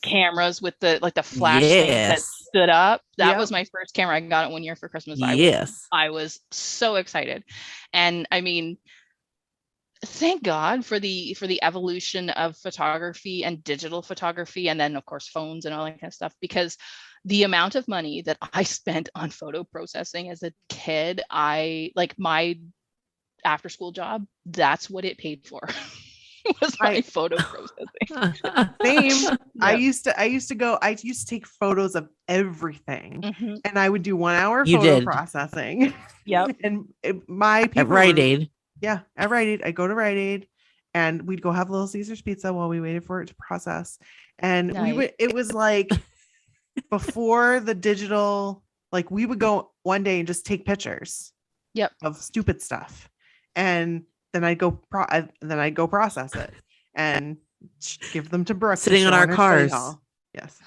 S5: cameras with the flash thing that stood up. That was my first camera. I got it one year for Christmas. I was so excited. And I mean, thank God for the evolution of photography and digital photography, and then of course phones and all that kind of stuff, because the amount of money that I spent on photo processing as a kid, my after school job, that's what it paid for. Was my photo processing.
S3: Same. Yep. I used to take photos of everything, and I would do 1 hour photo processing.
S5: Yep.
S3: And my people
S4: at Rite Aid.
S3: Yeah, at Rite Aid. I go to Rite Aid, and we'd go have Little Caesar's pizza while we waited for it to process. And it was like before the digital, like we would go one day and just take pictures of stupid stuff, and then I'd go process it and give them to Brooke
S4: sitting on our cars.
S3: Yes.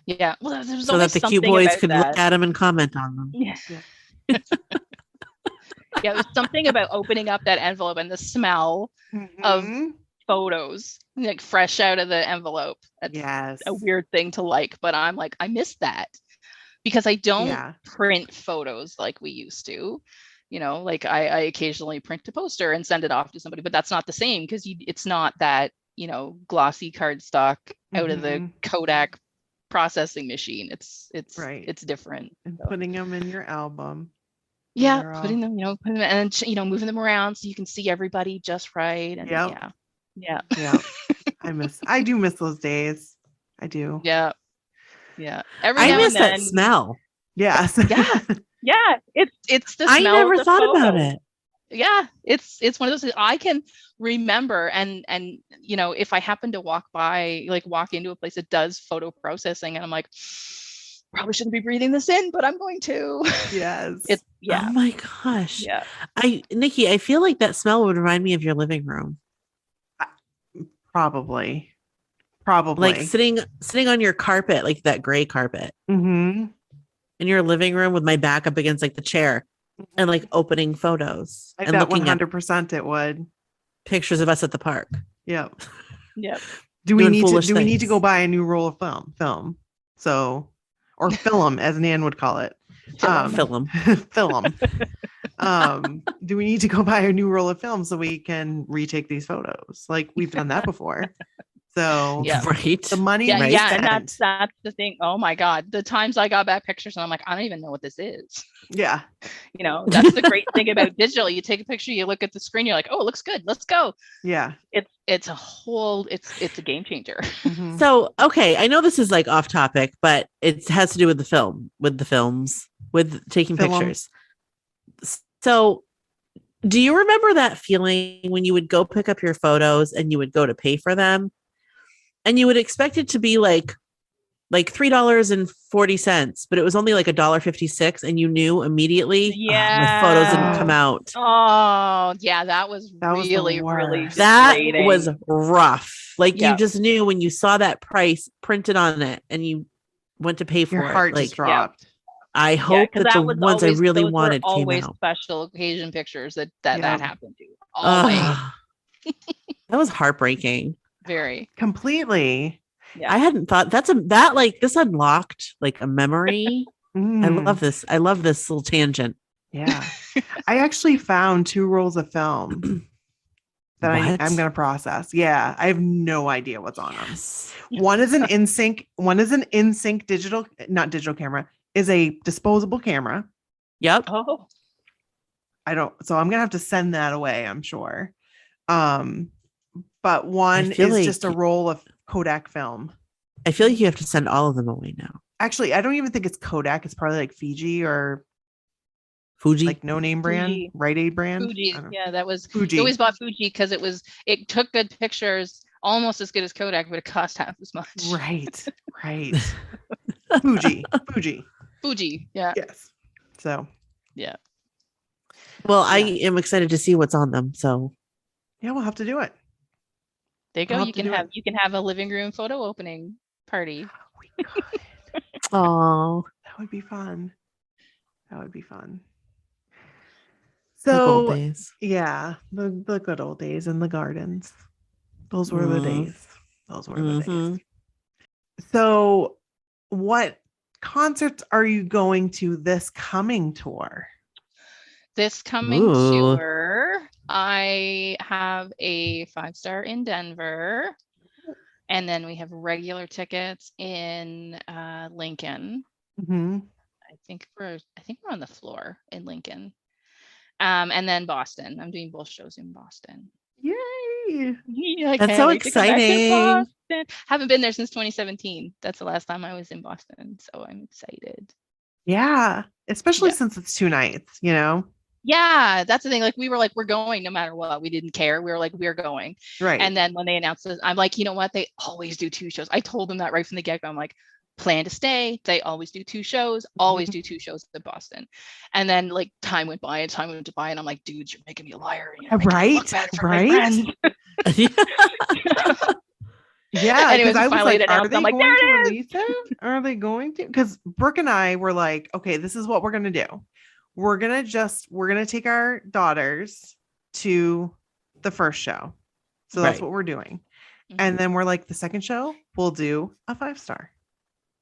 S5: Yeah, well,
S4: so that the cute boys could look at them and comment on them.
S5: Yeah. Yeah, there's something about opening up that envelope and the smell of photos, like fresh out of the envelope. That's a weird thing to like, but I'm like, I miss that because I don't print photos like we used to. Like I occasionally print a poster and send it off to somebody, but that's not the same because it's not that, glossy cardstock out of the Kodak processing machine. It's different.
S3: And putting them in your album.
S5: Yeah, putting them and moving them around so you can see everybody just right. And yeah.
S3: I do miss those days. I do.
S5: Yeah.
S4: I miss that smell.
S3: Yes.
S5: Yeah. It's the smell.
S4: I never
S5: of the
S4: thought
S5: photo.
S4: about it.
S5: Yeah, it's one of those things I can remember, and if I happen to walk into a place that does photo processing, and I'm like, probably shouldn't be breathing this in, but I'm going to.
S3: Yes.
S4: Oh my gosh.
S5: Yeah.
S4: Nikki, I feel like that smell would remind me of your living room.
S3: Probably.
S4: Like sitting on your carpet, like that gray carpet.
S3: Mm-hmm.
S4: In your living room with my back up against like the chair and like opening photos.
S3: I
S4: and
S3: bet
S4: looking
S3: 100% it would.
S4: Pictures of us at the park.
S3: Yep. Do we
S4: doing
S3: need to
S4: foolish
S3: do we need to
S4: things.
S3: go buy a new roll of film? So, or film, as Nan would call it.
S4: Film.
S3: Film. Do we need to go buy a new roll of film so we can retake these photos? Like we've done that before. So
S5: Yeah.
S4: Right.
S3: the money
S5: Yeah,
S3: we
S5: yeah,
S3: spent.
S5: and that's the thing. Oh my God, the times I got back pictures and I'm like, I don't even know what this is.
S3: Yeah.
S5: You know, that's the great thing about digital. You take a picture, you look at the screen, you're like, oh, it looks good. Let's go.
S3: Yeah.
S5: It's a game changer.
S3: Mhm.
S4: So, okay, I know this is like off topic, but it has to do with the films, with taking
S3: Film.
S4: pictures. So, do you remember that feeling when you would go pick up your photos and you would go to pay for them and you would expect it to be like $3.40, but it was only like $1.56 and you knew immediately my photos didn't come out.
S5: Oh, yeah, that was
S3: That was the
S5: really
S3: worst.
S4: That
S5: deflating.
S4: was rough. Like
S5: Yeah.
S4: you just knew when you saw that price printed on it and you went to pay for
S3: Your
S4: it.
S3: heart
S4: Like
S3: just dropped.
S4: I hope
S5: 'cause
S4: that the
S5: was
S4: ones I
S5: always-
S4: really
S5: those were
S4: wanted came
S5: always
S4: out.
S5: special occasion pictures that
S3: Yeah.
S5: happened to. Always.
S4: Ugh. That was heartbreaking.
S5: Very.
S3: Completely.
S5: Yeah.
S4: I hadn't thought this unlocked like a memory. I
S3: Mm,
S4: love this. I love this little tangent.
S3: yeah. I actually found 2 rolls of film that
S4: What?
S3: I'm going to process. Yeah. I have no idea what's on them.
S4: Yes.
S3: One is an in-sync digital, not digital camera, is a disposable camera.
S4: Yep.
S5: Oh.
S3: So I'm going to have to send that away, I'm sure. But one
S4: feel
S3: is
S4: like-
S3: just a roll of Kodak film.
S4: I feel like you have to send all of them away now.
S3: Actually, I don't even think it's Kodak. It's probably like Fiji or
S4: Fuji.
S3: like no name brand,
S5: Fuji.
S3: Rite Aid brand.
S5: Fuji.
S3: I don't know.
S5: Yeah, that was
S3: Fuji.
S5: we always bought Fuji because it took good pictures, almost as good as Kodak, but it cost half as much.
S3: Right. Right. Fuji.
S5: Fuji. Yeah.
S3: Yes. So
S5: Yeah.
S4: Well, I am excited to see what's on them. So
S3: yeah, we'll have to do it.
S5: There you go.
S3: I'll have
S5: You
S3: to
S5: can
S3: do
S5: have
S3: it.
S5: you can have a living room photo opening party.
S3: We could.
S4: oh,
S3: That would be fun. That would be fun.
S4: the old
S3: So
S4: days.
S3: yeah, the good old days in the gardens. Those were the days. Those were the days. So what concerts are you going to this coming tour?
S5: This coming
S4: Ooh.
S5: tour, I have a 5-star in Denver, and then we have regular tickets in Lincoln.
S3: Mm-hmm.
S5: I think we're on the floor in Lincoln, and then Boston. I'm doing both shows in Boston.
S3: Yay!
S5: Yeah, I
S4: That's
S5: can't
S4: so
S5: wait to come back to
S4: exciting.
S5: Boston. Haven't been there since 2017. That's the last time I was in Boston, so I'm excited.
S3: Yeah, especially
S5: Yeah.
S3: since it's 2 nights, you know?
S5: Yeah, that's the thing. Like we were like, we're going no matter what. We didn't care. We were like, we're going.
S3: Right.
S5: And then when they announced this, I'm like, you know what? They always do 2 shows. I told them that right from the get-go. I'm like, plan to stay. They always do 2 shows, always do 2 shows in Boston. And then like time went by, and I'm like, dude, you're making me a liar. You know, making me look bad for my friends.
S3: Yeah,
S5: Anyways,
S3: because I was
S5: finally
S3: like,
S5: it
S3: are
S5: announced.
S3: they
S5: I'm like,
S3: going
S5: there
S3: to
S5: it is.
S3: release it? Are they going to? Because Brooke and I were like, okay, this is what we're gonna do. We're gonna take our daughters to the first show. So that's
S4: Right.
S3: what we're doing.
S5: Mhm.
S3: And then we're like, the second show, we'll do a 5-star.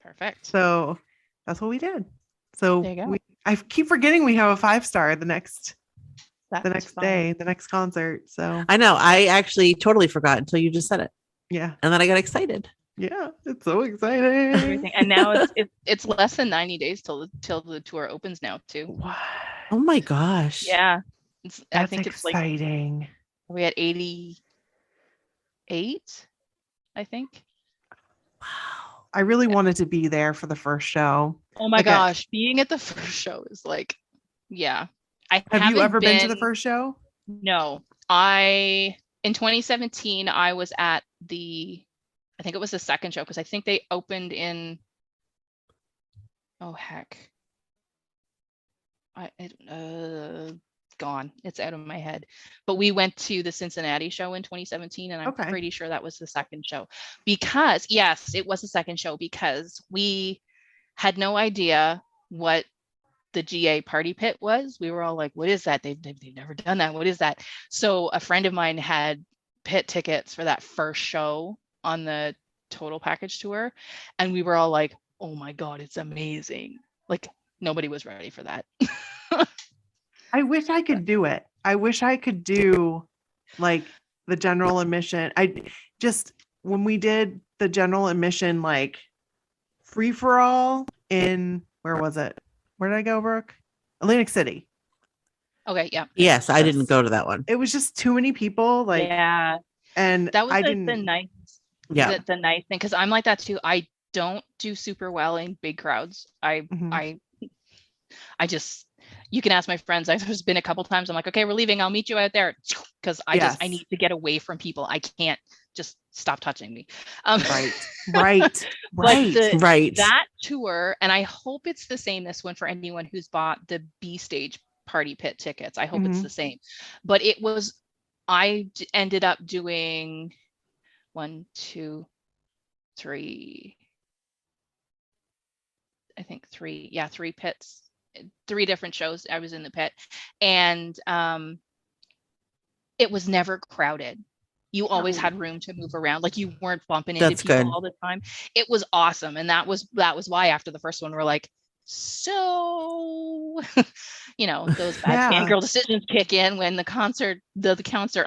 S5: Perfect.
S3: So that's what we did. So
S5: There you go.
S3: I keep forgetting we have a 5-star the next
S5: That's fun.
S3: day, the next concert. So
S4: I know. I actually totally forgot until you just said it.
S3: yeah.
S4: And then I got excited.
S3: Yeah. It's so exciting.
S5: Everything. And now it's less than 90 days till the tour opens now too.
S3: What?
S4: Oh my gosh.
S5: Yeah. I
S3: That's
S5: think it's like
S3: exciting.
S5: we had 88, I think.
S4: Wow.
S3: I really wanted to be there for the first show.
S5: Oh my
S3: Okay.
S5: gosh, being at the first show is like, yeah.
S3: Have you
S5: haven't
S3: ever been to the first show?
S5: No. In 2017, I was at I think it was the second show because I think they opened in, oh heck. Gone. It's out of my head. But we went to the Cincinnati show in 2017, and I'm
S3: Okay.
S5: pretty sure that was the second show. Because, yes, it was the second show because we had no idea what the GA party pit was. We were all like, what is that? They've never done that. What is that? So a friend of mine had pit tickets for that first show on the total package tour, and we were all like, oh my God, it's amazing. Like nobody was ready for that.
S3: I wish I could do it. I wish I could do like the general admission. When we did the general admission, like free for all in, where was it? Where did I go, Brooke? Atlantic City.
S5: Okay, yeah.
S4: Yes, I didn't go to that one.
S3: It was just too many people. Like,
S5: yeah,
S3: and
S5: that was
S3: I
S5: the
S3: didn't.
S5: nice,
S4: Yeah.
S5: the nice thing, because I'm like that too. I don't do super well in big crowds.
S3: Mhm.
S5: I just, you can ask my friends. I've just been a couple times. I'm like, okay, we're leaving. I'll meet you out there, because I
S3: Yes.
S5: need to get away from people. I can't just stop touching me.
S3: Right.
S5: But
S4: Right.
S5: that tour, and I hope it's the same this one for anyone who's bought the B stage party pit tickets. I hope it's
S3: Mhm.
S5: the same. But it was, ended up doing 1, 2, 3. I think 3. Yeah, 3 pits, 3 different shows. I was in the pit, and it was never crowded. You always had room to move around. Like you weren't bumping into
S4: That's
S5: people
S4: good.
S5: all the time. It was awesome. And that was why after the first one, we're like, so, those bad
S3: Yeah.
S5: fangirl decisions kick in when the concert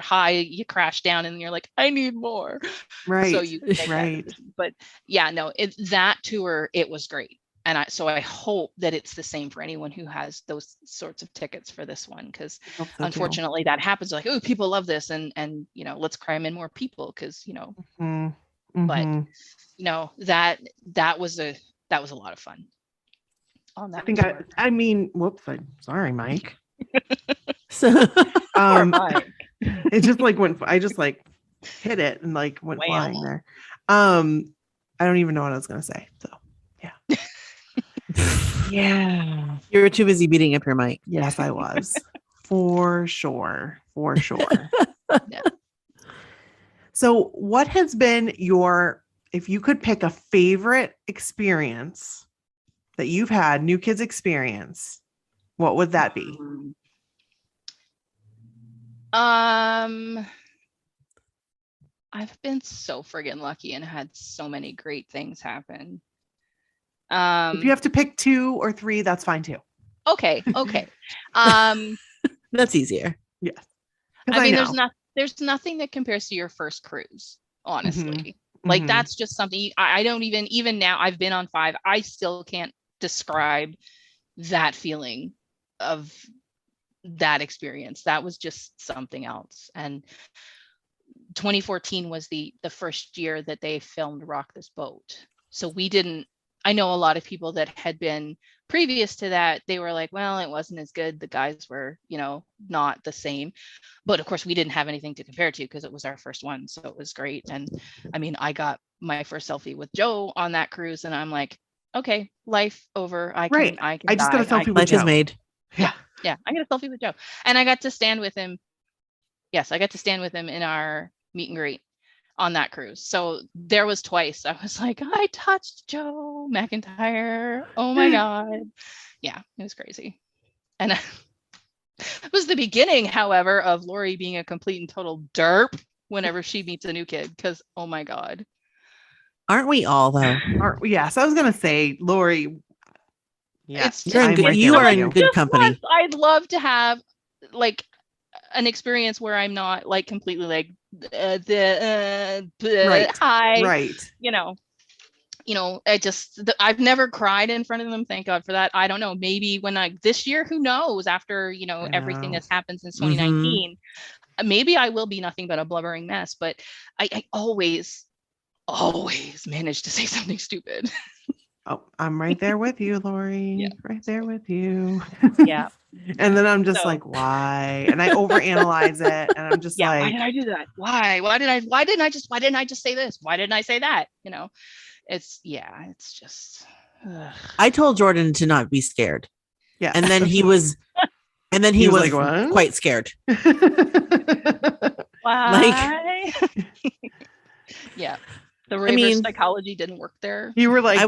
S5: high, you crash down and you're like, I need more.
S3: Right.
S5: So you make that
S3: Right.
S5: decision. But yeah, no, that tour, it was great. And I hope that it's the same for anyone who has those sorts of tickets for this one, because
S3: I hope so, too.
S5: unfortunately that happens. Like, oh, people love this, and let's cram in more people, because
S3: Mhm.
S5: but
S3: Mhm.
S5: that was a lot of fun on that
S3: I think
S5: tour.
S3: I mean, whoops, sorry, Mike.
S4: So
S5: Poor Mike.
S3: It just like went. I just like hit it and like went
S5: Wham.
S3: flying there. I don't even know what I was gonna say. So yeah. Yeah.
S4: you were too busy beating up your mic.
S3: Yes, I was. For sure.
S5: Yeah.
S3: So what has been if you could pick a favorite experience that you've had, New Kids experience, what would that be?
S5: I've been so friggin' lucky and had so many great things happen.
S3: If you have to pick 2 or 3, that's fine too.
S5: Okay.
S4: That's easier.
S3: Yes.
S5: I mean, there's nothing that compares to your first cruise, honestly. Like
S3: Mhm.
S5: that's just something I don't even now, I've been on 5, I still can't describe that feeling of that experience. That was just something else. And 2014 was the first year that they filmed Rock This Boat. So I know a lot of people that had been previous to that, they were like, well, it wasn't as good. The guys were, not the same. But of course, we didn't have anything to compare to because it was our first one. So it was great. And I mean, I got my first selfie with Joe on that cruise, and I'm like, okay, life over. I can
S3: I just got a
S5: die.
S3: selfie with
S4: Life
S3: Joe.
S4: is made.
S5: Yeah. I got a selfie with Joe, and I got to stand with him. Yes, I got to stand with him in our meet and greet on that cruise. So there was twice. I was like, I touched Joe McIntyre. Oh my God. Yeah, it was crazy. And it was the beginning, however, of Laurie being a complete and total derp whenever she meets a new kid, because oh my God.
S4: Aren't we all though?
S3: Yes, I was gonna say, Laurie. Yeah,
S5: It's
S4: You're in
S3: I'm
S4: good,
S3: right
S4: you
S3: there
S4: are
S3: with
S4: in good company.
S5: once, I'd love to have like an experience where I'm not like completely like hi,
S3: Right.
S5: I've never cried in front of them. Thank God for that. I don't know. Maybe when this year, who knows, after, everything that's happened since 2019, maybe I will be nothing but a blubbering mess, but I always manage to say something stupid.
S3: Oh, I'm right there with you, Laurie.
S5: Yeah.
S3: Right there with you.
S5: Yeah.
S3: And then I'm just
S5: So-
S3: like, why? And I overanalyze it, and I'm just
S5: Why
S3: like,
S5: did I do that? Why didn't I just say this? Why didn't I say that? It's just,
S4: I told Jordan to not be scared.
S3: yeah.
S4: And then he was
S3: like, what?
S4: quite scared.
S5: why? Yeah. The reverse psychology didn't work there.
S3: You were like,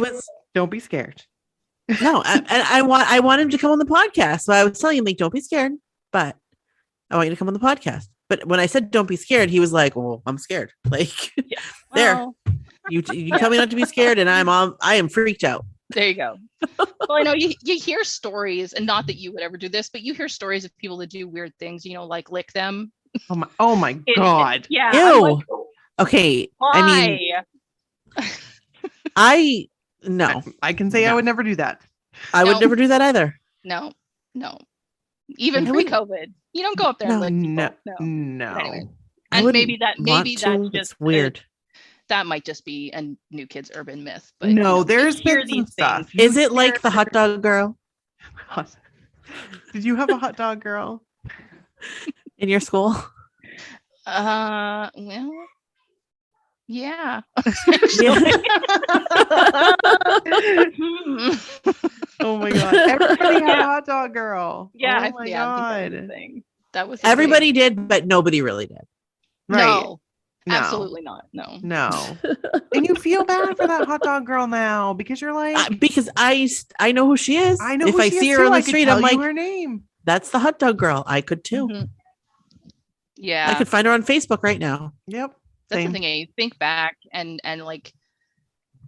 S3: don't be scared.
S4: No, I want him to come on the podcast. So I was telling him, like, don't be scared, but I want you to come on the podcast. But when I said don't be scared, he was like, well, I'm scared. Like,
S5: Yeah.
S4: There.
S5: Oh,
S4: You tell me not to be scared, and I am freaked out.
S5: there you go. Well, I know you hear stories, and not that you would ever do this, but you hear stories of people that do weird things, like lick them.
S3: Oh my God.
S5: Yeah.
S4: Ew.
S5: I'm like,
S4: Okay.
S5: why?
S4: I mean, no,
S3: I can say I
S4: No.
S3: would never do that.
S4: I would
S5: No.
S4: never do that either.
S5: No. Even
S4: I wouldn't-
S5: pre-COVID, you don't go up there and lick people.
S3: No.
S5: Anyway.
S4: I
S5: And
S4: wouldn't
S5: maybe that's
S4: want to.
S5: just
S4: It's weird.
S5: that might just be a New Kids urban myth. But
S3: No,
S5: you
S3: there's
S5: hear
S3: been some
S5: these
S3: stuff.
S5: things.
S4: Is it like the hot dog girl
S3: Did you have a hot dog girl?
S4: in your school?
S5: Well, yeah.
S3: Oh my God. Everybody had a hot dog girl.
S5: Yeah,
S3: Oh my
S5: yeah, I think that was the
S3: God.
S5: thing. That was the
S4: Everybody
S5: thing.
S4: did, but nobody really did.
S3: Right.
S5: No,
S3: No.
S5: absolutely not. No.
S3: No. And you feel bad for that hot dog girl now because you're like,
S4: Because I know who she is.
S3: I know
S4: if
S3: who
S4: I
S3: she
S4: see
S3: is
S4: her
S3: too.
S4: on
S3: I
S4: the
S3: could
S4: street,
S3: tell
S4: I'm
S3: you
S4: like,
S3: her name.
S4: that's the hot dog girl. I could too.
S5: Mhm. Yeah,
S4: I could find her on Facebook right now.
S3: Yep.
S5: that's
S3: Same.
S5: the thing. You think back and like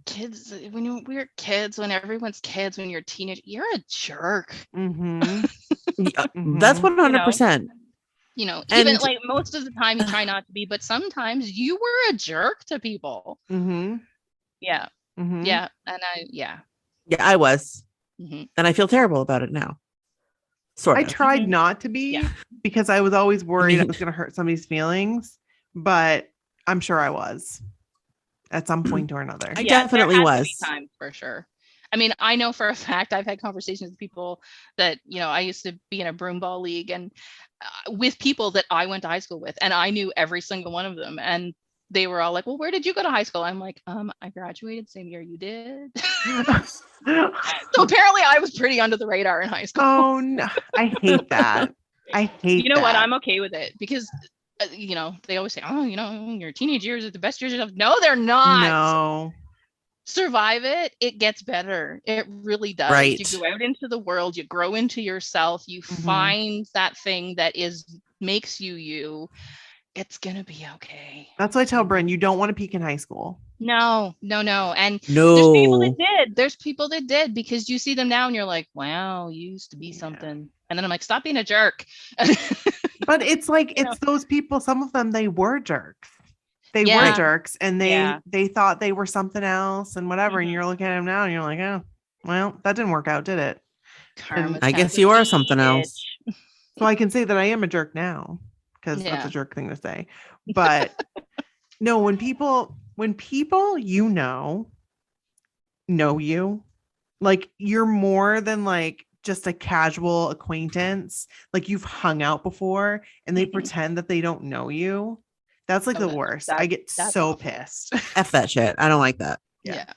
S5: kids when we're kids, when everyone's kids, when you're a teenager, you're a jerk.
S3: Mm-hmm.
S4: That's
S3: Mhm.
S4: 100%.
S5: Even
S4: And-
S5: like most of the time you try not to be, but sometimes you were a jerk to people.
S3: Mm-hmm.
S5: Yeah.
S3: Mm-hmm.
S5: Yeah. And
S4: Yeah, I was.
S5: Mhm.
S4: And I feel terrible about it now. Sort
S3: I
S4: of.
S3: tried
S5: Mhm.
S3: not to be
S5: Yeah.
S3: because I was always worried I
S4: mean-
S3: was going to hurt somebody's feelings, but I'm sure I was at some point or another.
S4: I
S5: Yeah,
S4: definitely
S5: there had to
S4: was.
S5: be times for sure. I mean, I know for a fact I've had conversations with people that, I used to be in a broomball league and with people that I went to high school with, and I knew every single one of them. And they were all like, well, where did you go to high school? I'm like, I graduated same year you did. So apparently I was pretty under the radar in high school.
S3: Oh no, I hate that. I hate
S5: You know what?
S3: that.
S5: I'm okay with it because, they always say, oh, your teenage years are the best years of your life. No, they're not.
S3: No.
S5: Survive it, it gets better. It really does.
S4: Right.
S5: You go out into the world, you grow into yourself, you
S3: Mhm.
S5: find that thing that makes you. It's gonna be okay.
S3: That's what I tell Bryn. You don't want to peak in high school.
S5: No. And
S4: No.
S5: there's people that did. There's people that did because you see them now and you're like, wow, you used to be
S3: Yeah.
S5: something. And then I'm like, stop being a jerk.
S3: But it's like
S5: You know.
S3: it's those people. Some of them they were jerks. They
S5: Yeah.
S3: were jerks, and
S5: Yeah.
S3: they thought they were something else and whatever. And
S5: Mhm.
S3: you're looking at them now, and you're like, oh, well, that didn't work out, did it?
S5: Karma's
S4: I
S5: got
S4: guess
S5: the
S4: you are something
S5: bitch.
S4: else.
S3: So I can say that I am a jerk now because that's
S5: Yeah.
S3: a jerk thing to say. But no, when people know you, like you're more than like just a casual acquaintance. Like you've hung out before and they
S5: Mhm.
S3: pretend that they don't know you. That's like
S5: Oh,
S3: the worst.
S5: that-
S3: I get
S5: that's
S3: so
S5: awful.
S3: pissed.
S4: F that shit. I don't like that.
S3: Yeah.
S5: Yeah.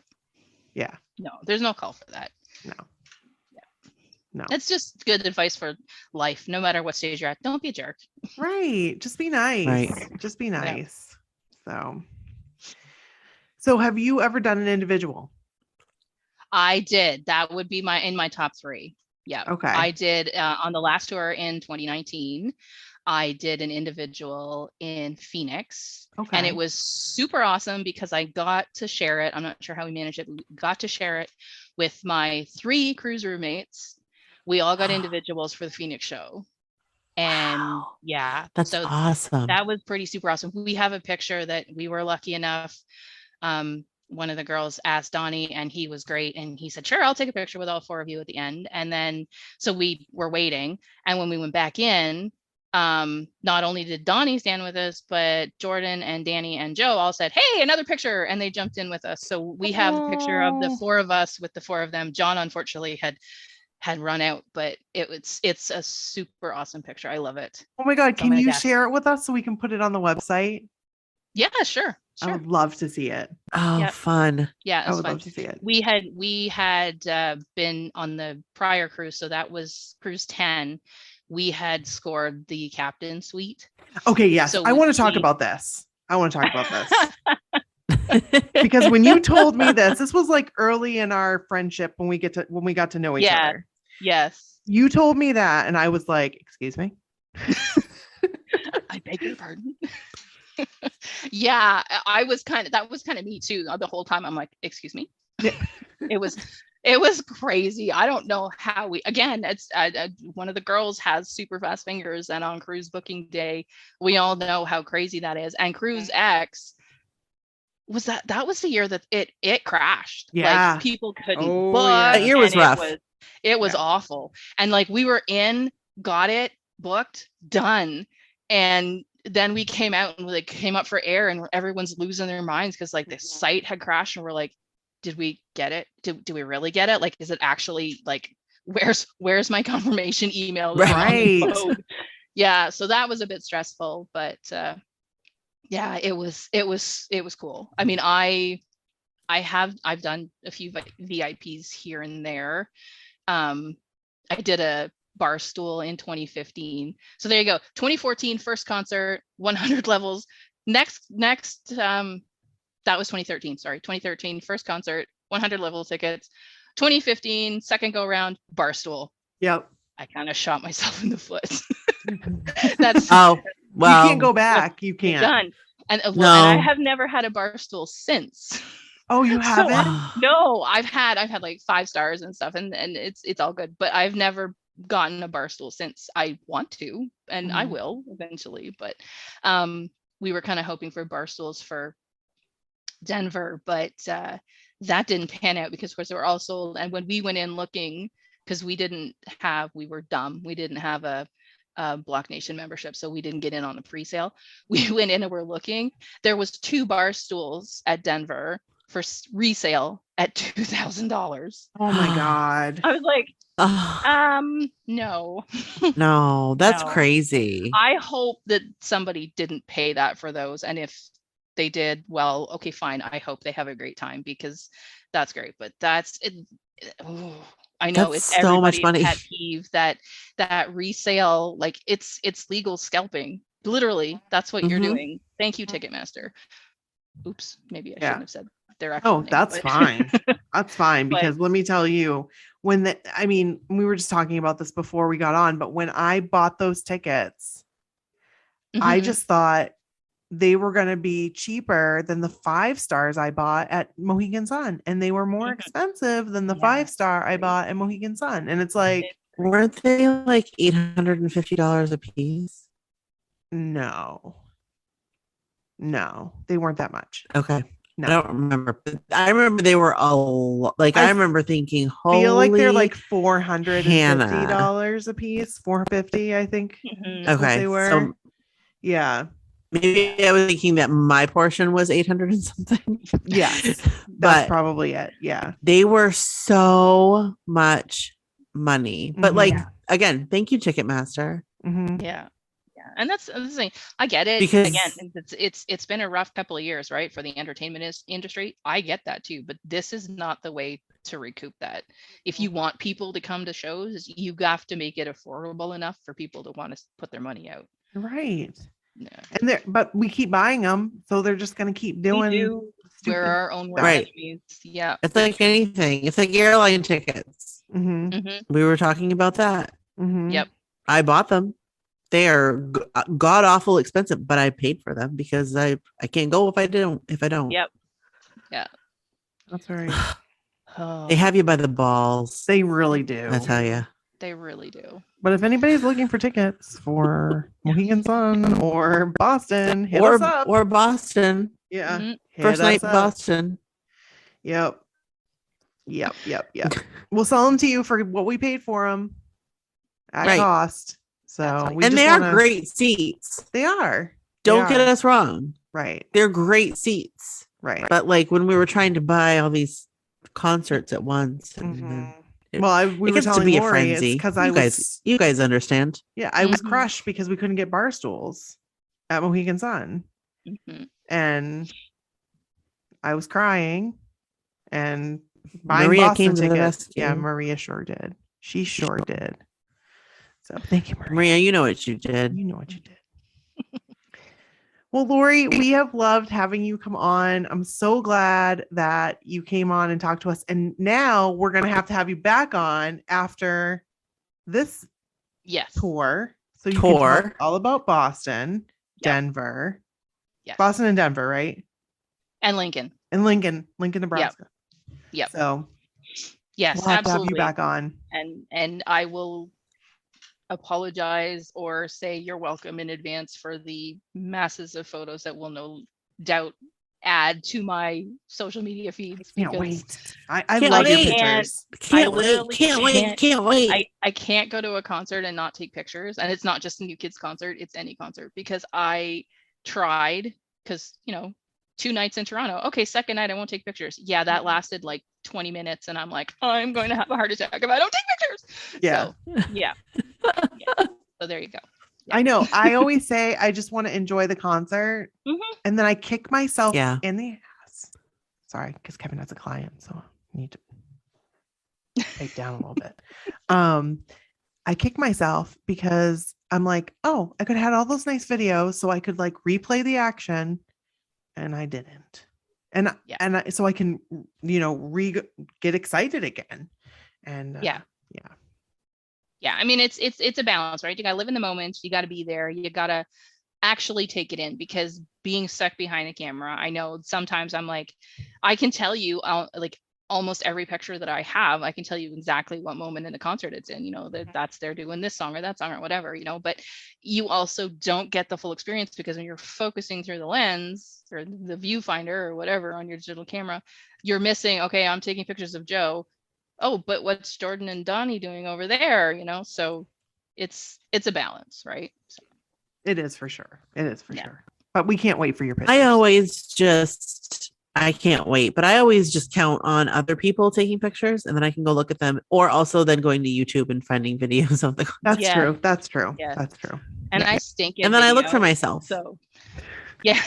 S3: Yeah.
S5: No, there's no call for that.
S3: No. No.
S5: It's just good advice for life, no matter what stage you're at. Don't be a jerk.
S3: Right. Just be nice.
S4: Right.
S3: Just be nice. So have you ever done an individual?
S5: I did. That would be in my top 3. Yeah.
S3: Okay.
S5: I did on the last tour in 2019. I did an individual in Phoenix.
S3: Okay.
S5: And it was super awesome because I got to share it. I'm not sure how we managed it, but we got to share it with my 3 cruise roommates. We all got individuals for the Phoenix show. And
S4: Wow.
S5: yeah,
S4: That's
S5: so
S4: awesome.
S5: that was pretty super awesome. We have a picture that we were lucky enough. One of the girls asked Donnie and he was great. And he said, sure, I'll take a picture with all 4 of you at the end. And then, so we were waiting. And when we went back in, not only did Donnie stand with us, but Jordan and Danny and Joe all said, hey, another picture. And they jumped in with us. So we have a picture of the 4 of us with the 4 of them. John, unfortunately, had run out, but it's a super awesome picture. I love it.
S3: Oh my God.
S5: So I'm
S3: Can
S5: gonna
S3: you
S5: guess.
S3: share it with us so we can put it on the website?
S5: Yeah, sure.
S3: I would love to see it.
S4: Oh,
S5: Yep.
S4: fun.
S5: Yeah,
S3: I
S5: it's
S3: would
S5: fun.
S3: love to see it.
S5: We had been on the prior cruise, so that was cruise 10. We had scored the captain suite.
S3: Okay, yes.
S5: So
S3: I want to talk
S5: we-
S3: about this. I want to talk about this. Because when you told me this was like early in our friendship when we got to know each
S5: Yeah.
S3: other.
S5: Yes.
S3: You told me that and I was like, excuse me.
S5: I beg your pardon. Yeah, that was kind of me too. The whole time I'm like, excuse me.
S3: Yeah.
S5: It was crazy. I don't know how again, it's one of the girls has super fast fingers, and on cruise booking day, we all know how crazy that is. And Cruise X that was the year that it crashed.
S3: Yeah.
S5: Like people couldn't
S3: Oh,
S5: book.
S3: yeah.
S4: That year was
S5: and
S4: rough.
S5: It was
S3: Yeah.
S5: awful. And like we were got it, booked, done. And then we came out and like came up for air, and everyone's losing their minds because like the site had crashed, and we're like, did we get it? Do we really get it? Like, is it actually like where's my confirmation email? that I'm on the
S3: Right.
S5: boat? Yeah, so that was a bit stressful, but yeah, it was cool. I mean, I've done a few VIPs here and there. I did a bar stool in 2015. So there you go. 2014 first concert, 100 levels. Next that was 2013. Sorry, 2013 first concert, 100 level tickets. 2015 second go round, bar stool.
S3: Yep.
S5: I kind of shot myself in the foot. That's
S4: Oh, well,
S3: you can't go back. You can't.
S5: done. And and
S4: No.
S5: I have never had a bar stool since.
S3: Oh, you
S5: So,
S3: haven't?
S5: No, I've had like 5 stars and stuff, and it's all good. But I've never gotten a bar stool since. I want to, and I
S3: Mhm.
S5: will eventually. But we were kind of hoping for bar stools for Denver, but that didn't pan out because of course they were all sold. And when we went in looking, because we were dumb, we didn't have a Block Nation membership, so we didn't get in on the pre-sale. We went in and we're looking. There was 2 bar stools at Denver for resale at $2,000.
S3: Oh my God.
S5: I was like,
S4: oh,
S5: no.
S4: no, that's
S5: No.
S4: crazy.
S5: I hope that somebody didn't pay that for those, and if they did, well, okay, fine. I hope they have a great time, because that's great. But that's it. Oh, I know
S4: That's
S5: it's
S4: so much
S5: everybody's
S4: money.
S5: pet peeve that resale, like it's legal scalping. Literally, that's what you're
S4: Mhm.
S5: doing. Thank you, Ticketmaster. Oops, maybe I
S3: Yeah.
S5: shouldn't have said their actual
S3: Oh,
S5: name.
S3: that's
S5: but-
S3: fine. That's fine,
S5: But-
S3: because let me tell you, I mean, we were just talking about this before we got on, but when I bought those tickets, I
S5: Mhm.
S3: just thought they were going to be cheaper than the 5 stars I bought at Mohegan Sun, and they were more
S5: Mhm.
S3: expensive than the
S5: Yeah,
S3: 5-star I
S5: right.
S3: bought at Mohegan Sun. And it's like,
S4: Weren't they like $850 a piece?
S3: no, they weren't that much.
S4: Okay.
S3: No.
S4: I don't remember. But I remember they were a lot. Like
S3: I
S4: I remember thinking, holy,
S3: Feel like they're like $450
S4: Hannah.
S3: a piece, $450, I think.
S5: Mhm.
S3: is what
S4: Okay,
S3: they were.
S4: so
S3: Yeah.
S4: maybe I was thinking that my portion was 800 and something.
S3: Yes. That's
S4: but
S3: probably it. Yeah.
S4: they were so much money. But
S3: Mhm.
S4: like
S5: Yeah.
S4: again, thank you, Ticketmaster.
S3: Mhm.
S5: Yeah. And that's the thing. I get it.
S4: Because-
S5: Again, it's been a rough couple of years, right, for the entertainment industry. I get that too, but this is not the way to recoup that. If you want people to come to shows, you have to make it affordable enough for people to want to put their money out.
S3: Right.
S5: Yeah.
S3: But we keep buying them, so they're just going to keep doing.
S5: We do. We're
S3: stupid
S5: our own worst
S4: Right.
S5: enemies. Yeah.
S4: It's like anything. It's like airline tickets.
S3: Mhm.
S5: Mm-hmm.
S4: We were talking about that.
S3: Mhm.
S5: Yep.
S4: I bought them. They are god awful expensive, but I paid for them because I can't go if I don't.
S5: Yep. Yeah.
S3: That's right.
S5: Oh,
S4: They have you by the balls.
S3: They really do.
S4: I tell you.
S5: they really do.
S3: But if anybody's looking for tickets for Mohegan Sun or Boston, hit us up.
S4: Or Boston.
S3: Yeah.
S5: Mhm.
S3: Hit
S4: First night
S3: us up.
S4: Boston.
S3: Yep. We'll sell them to you for what we paid for them at
S4: Right.
S3: cost.
S5: That's
S3: So
S5: how you-
S3: we
S4: And
S3: just
S4: they are
S3: wanna-
S4: great seats.
S3: They are.
S4: Don't
S3: They
S4: get
S3: are.
S4: us wrong.
S3: Right.
S4: They're great seats.
S3: Right.
S4: But like when we were trying to buy all these concerts at once, and
S3: Mhm.
S4: it-
S3: Well, we
S4: it
S3: were
S4: gets
S3: telling
S4: to be a
S3: Laurie it's
S4: frenzy.
S3: because I was
S4: You guys understand.
S3: I was
S5: Mhm.
S3: crushed because we couldn't get bar stools at Mohegan Sun,
S5: Mhm.
S3: and I was crying and buying
S4: Maria
S3: Boston
S4: came to the
S3: tickets.
S4: rescue.
S3: Yeah, Maria sure did. She sure did. So thank you, Maria.
S4: Maria, you know what you did.
S3: You know what you did. Well, Laurie, we have loved having you come on. I'm so glad that you came on and talked to us. And now we're going to have you back on after this
S5: Yes.
S3: tour. So you can
S4: Tour.
S3: talk all about Boston,
S5: Yep.
S3: Denver,
S5: Yes.
S3: Boston and Denver, right?
S5: And Lincoln.
S3: And Lincoln, Nebraska.
S5: Yep.
S3: So
S5: yes,
S3: we'll have to have you
S5: absolutely.
S3: back on.
S5: And I will apologize or say you're welcome in advance for the masses of photos that will no doubt add to my social media feeds.
S3: Can't wait. I
S4: Can't
S3: love your
S4: wait.
S3: pictures.
S4: Can't
S5: literally
S4: wait. Can't wait.
S5: I can't go to a concert and not take pictures. And it's not just a New Kids concert, it's any concert, because I tried, because 2 nights in Toronto. Okay, second night I won't take pictures. Yeah, that lasted like 20 minutes and I'm like, I'm going to have a heart attack if I don't take pictures.
S3: Yeah.
S5: So, yeah. So there you go. Yeah.
S3: I know. I always say I just want to enjoy the concert. And then I kick myself in the ass. Sorry, because Kevin has a client, so I need to take down a little bit. I kick myself because I'm like, oh, I could have had all those nice videos so I could like replay the action, and I didn't. So I can, get excited again. And
S5: yeah. I mean, it's a balance, right? You gotta live in the moment. You gotta be there. You gotta actually take it in, because being stuck behind the camera, I know sometimes I'm like, I can tell you like almost every picture that I have, I can tell you exactly what moment in the concert it's in, that's they're doing this song or that song or whatever, but you also don't get the full experience, because when you're focusing through the lens or the viewfinder or whatever on your digital camera, you're missing, okay, I'm taking pictures of Joe. Oh, but what's Jordan and Donnie doing over there? So it's a balance, right? So.
S3: It is for sure. Sure. But we can't wait for your pictures.
S4: I can't wait, but I always just count on other people taking pictures, and then I can go look at them, or also then going to YouTube and finding videos of the.
S3: That's true. That's true.
S5: Yeah.
S3: That's true.
S5: And I stink at
S4: and then
S5: video,
S4: I look for myself.
S5: So yeah.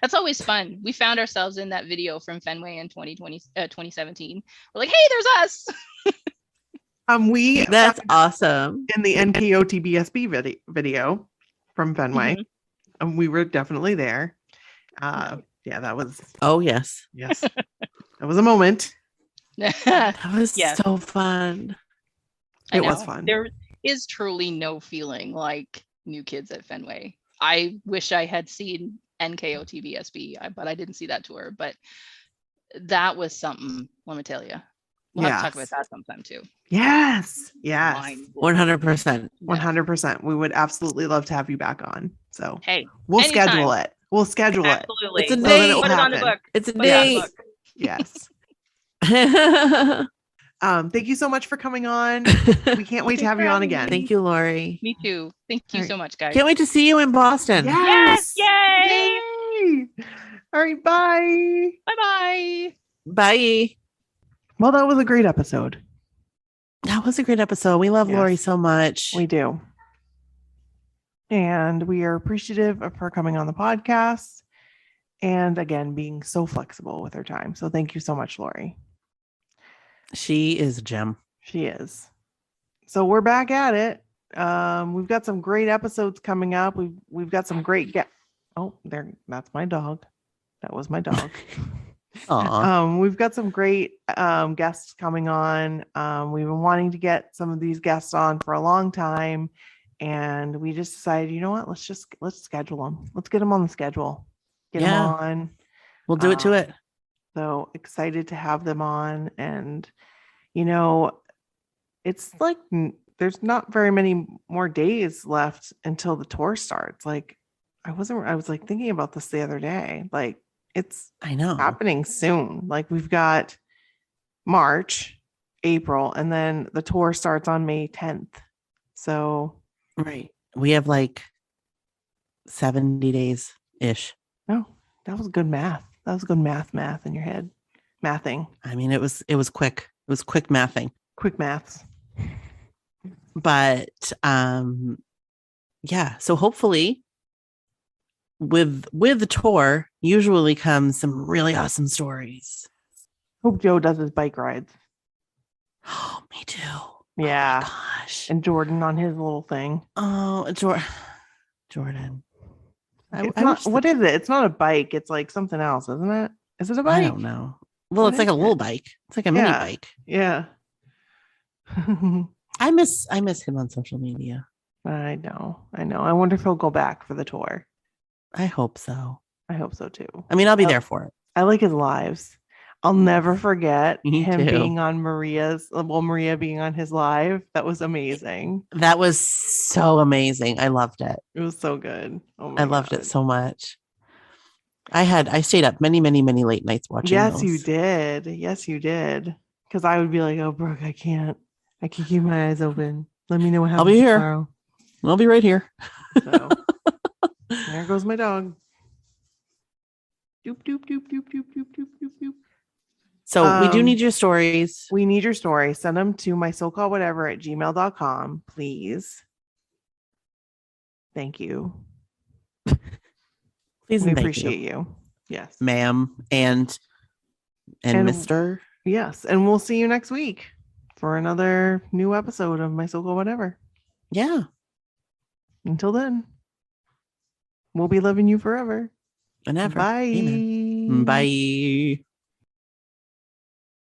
S5: That's always fun. We found ourselves in that video from Fenway in 2017. We're like, hey, there's us.
S4: That's awesome.
S3: In the NKOTB video from Fenway. And we were definitely there. Yeah, that was.
S4: Oh, yes.
S3: Yes. That was a moment.
S4: That was so fun.
S3: It was fun.
S5: There is truly no feeling like New Kids at Fenway. I wish I had seen NKOTB SB, but I didn't see that tour. But that was something, let me tell you. We'll have to talk about that sometime too.
S3: Yes.
S4: 100%.
S3: 100%. We would absolutely love to have you back on. So
S5: hey,
S3: we'll
S5: anytime.
S3: schedule it.
S5: Absolutely.
S4: It's a date.
S5: Put it on the book.
S4: It's a date.
S3: Yes. Thank you so much for coming on. We can't wait to have you on again.
S4: Thank you, Laurie.
S5: Me too. Thank you so much, guys.
S4: Can't wait to see you in Boston.
S3: Yes.
S5: Yay.
S3: All right. Bye.
S5: Bye-bye.
S4: Bye.
S3: Well, that was a great episode.
S4: That was a great episode. We love Laurie so much.
S3: We do. And we are appreciative of her coming on the podcast. And again, being so flexible with her time. So thank you so much, Laurie.
S4: She is a gem.
S3: She is. So we're back at it. We've got some great episodes coming up. We've got some great that's my dog. That was my dog. We've got some great guests coming on. We've been wanting to get some of these guests on for a long time, and we just decided, you know what? Let's schedule them. Let's get them on the schedule. Get them on.
S4: We'll do it to it.
S3: So excited to have them on, and it's like there's not very many more days left until the tour starts. Like I was like thinking about this the other day. Like it's happening soon. Like we've got March, April, and then the tour starts on May 10th. So
S4: right. We have like 70 days ish.
S3: Oh, that was good math. That was good math in your head. Mathing.
S4: I mean, it was quick. It was quick mathing.
S3: Quick maths.
S4: But so hopefully with the tour usually comes some really awesome stories.
S3: Hope Joe does his bike rides.
S4: Oh, me too.
S3: Yeah.
S4: Oh gosh.
S3: And Jordan on his little thing.
S4: Oh, Jordan.
S3: What is it? It's not a bike. It's like something else, isn't it? Is it a bike?
S4: I don't know. Well, it's like a little bike. It's like a mini bike.
S3: Yeah.
S4: I miss him on social media.
S3: I know. I wonder if he'll go back for the tour.
S4: I hope so.
S3: I hope so too.
S4: I mean, I'll be there for it.
S3: I like his lives. I'll never forget
S4: Me
S3: him
S4: too.
S3: being on Maria being on his live. That was amazing.
S4: That was so amazing. I loved it.
S3: It was so good. Oh my
S4: I loved
S3: God.
S4: it so much. I stayed up many, many, many late nights watching
S3: Yes,
S4: those.
S3: you did. Yes, you did. Because I would be like, oh, Brooke, I can't keep my eyes open. Let me know what happens
S4: I'll be here.
S3: tomorrow.
S4: I'll be right here.
S3: So there goes my dog. Doop, doop, doop, doop, doop, doop, doop, doop, doop.
S4: So we do need your stories.
S3: We need your stories. Send them to my so-called whatever at gmail.com, please. Thank you.
S4: Please
S3: We
S4: and thank
S3: appreciate
S4: you,
S3: you. Yes.
S4: ma'am, and Mr.
S3: Yes. And we'll see you next week for another new episode of my so-called whatever.
S4: Yeah.
S3: Until then, we'll be loving you forever.
S4: And ever.
S3: Bye.
S4: Amen. Bye.